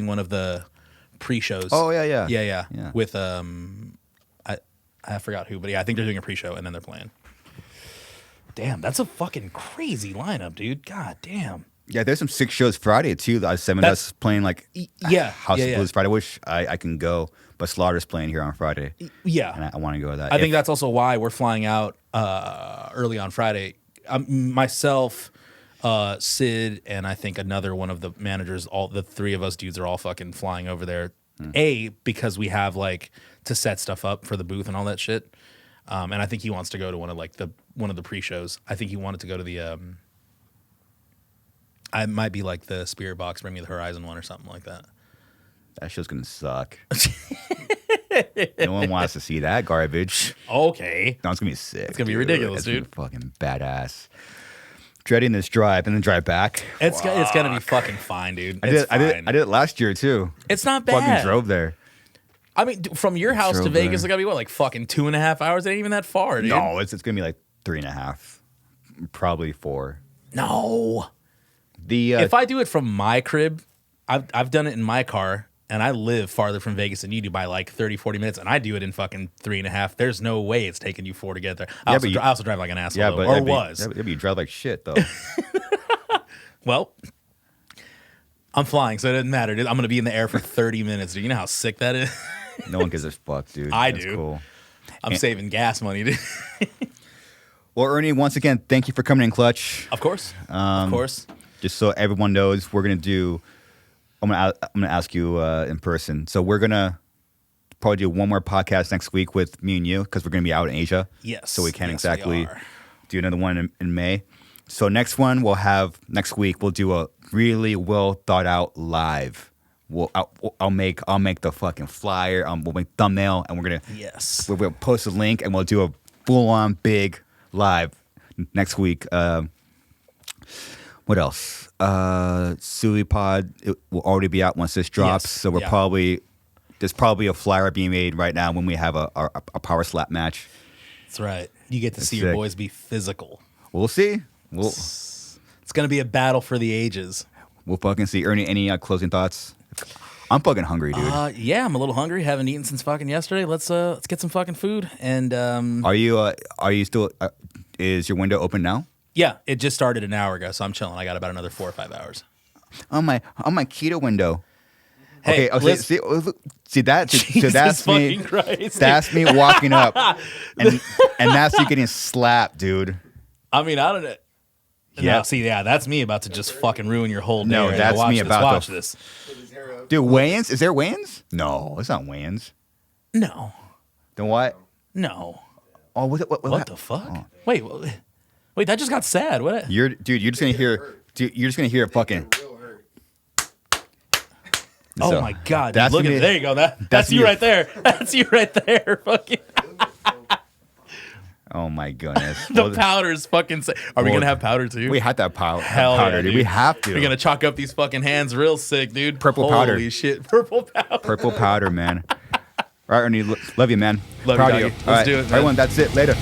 one of the pre-shows. Oh yeah. Yeah. Yeah. With I forgot who, but yeah, I think they're doing a pre-show and then they're playing. Damn, that's a fucking crazy lineup, dude. God damn. Yeah, there's some sick shows Friday too. Seven That's- Dust playing like Yeah. House yeah, of yeah. Blues Friday. I wish I can go, but Slaughter's playing here on Friday, Yeah. and I want to go to that. I think that's also why we're flying out early on Friday. Myself, Sid, and I think another one of the managers, all the three of us dudes are all fucking flying over there. Because we have like to set stuff up for the booth and all that shit. And I think he wants to go to one of the pre-shows. I think he wanted to go to the I might be like the Spirit Box, Bring Me the Horizon one or something like that. that show's gonna suck. No one wants to see that garbage. Okay. No, it's gonna be sick. It's gonna be ridiculous, dude. Fucking badass. Dreading this drive and then drive back. It's gonna be fucking fine, dude. I It's did fine. it last year too. It's not bad. Fucking drove there. I mean, from your house to Drove Vegas, there. it's gotta be what, like fucking 2.5 hours? It ain't even that far, dude. No, it's gonna be like 3.5, probably 4. No. The If I do it from my crib, I've done it in my car, and I live farther from Vegas than you do by like 30, 40 minutes, and I do it in fucking 3.5. There's no way it's taking you 4 to get there. I also drive like an asshole, yeah, though, but or that'd be- was. that'd be you drive like shit though. Well, I'm flying, so it doesn't matter, dude. I'm going to be in the air for 30 minutes, dude. You know how sick that is? No one gives a fuck, dude. I That's do. Cool. I'm saving gas money, dude. Well, Ernie, once again, thank you for coming in clutch. Of course. Of course. Just so everyone knows, we're gonna do. I'm gonna ask you in person. So we're gonna probably do one more podcast next week with me and you because we're gonna be out in Asia. Yes. So we can't Yes, exactly we are. do another one in May. So next one next week we'll do a really well thought out live. I'll make the fucking flyer. We'll make thumbnail and we're gonna Yes. we'll post a link and we'll do a full on big live next week. What else? Suey Pod it will already be out once this drops. Yes, So yeah. there's probably a flyer being made right now when we have a PowerSlap match. That's right. You get to see your sick. boys be physical. We'll see. It's going to be a battle for the ages. We'll fucking see. Ernie, any closing thoughts? I'm fucking hungry, dude. Yeah, I'm a little hungry. Haven't eaten since fucking yesterday. Let's get some fucking food. And Are you still? Is your window open now? yeah, it just started an hour ago, so I'm chilling. I got about another 4 or 5 hours. On my keto window. Hey, okay. listen- See that? So Jesus that's me. fucking Christ. That's me walking up, and that's you getting slapped, dude. I mean, I don't know. Yeah. No, see, yeah, that's me about to just fucking ruin your whole day. No, right that's now. Watch me this, about to- watch this. Dude, Wayans? Is there Wayans? No, it's not Wayans. No, Then what? no. Oh, what What the fuck? Wait, that just got sad. What? You're just gonna hear. Dude, you're just gonna hear a fucking. Oh So, my god! Dude, that's look at me- it. There you go. That's that's you me- right there. That's you right there. Fucking Oh my goodness. the powder's fucking. Are we well, gonna have powder too? We had that powder, Hell powder yeah, dude. We have to. We're gonna chalk up these fucking hands real sick, dude. Purple Holy powder. shit, purple powder. Purple powder, man. All right, Ernie. Love you, man. Love you, Proud of doggy. you. Let's All right, do it, man. everyone. That's it. Later.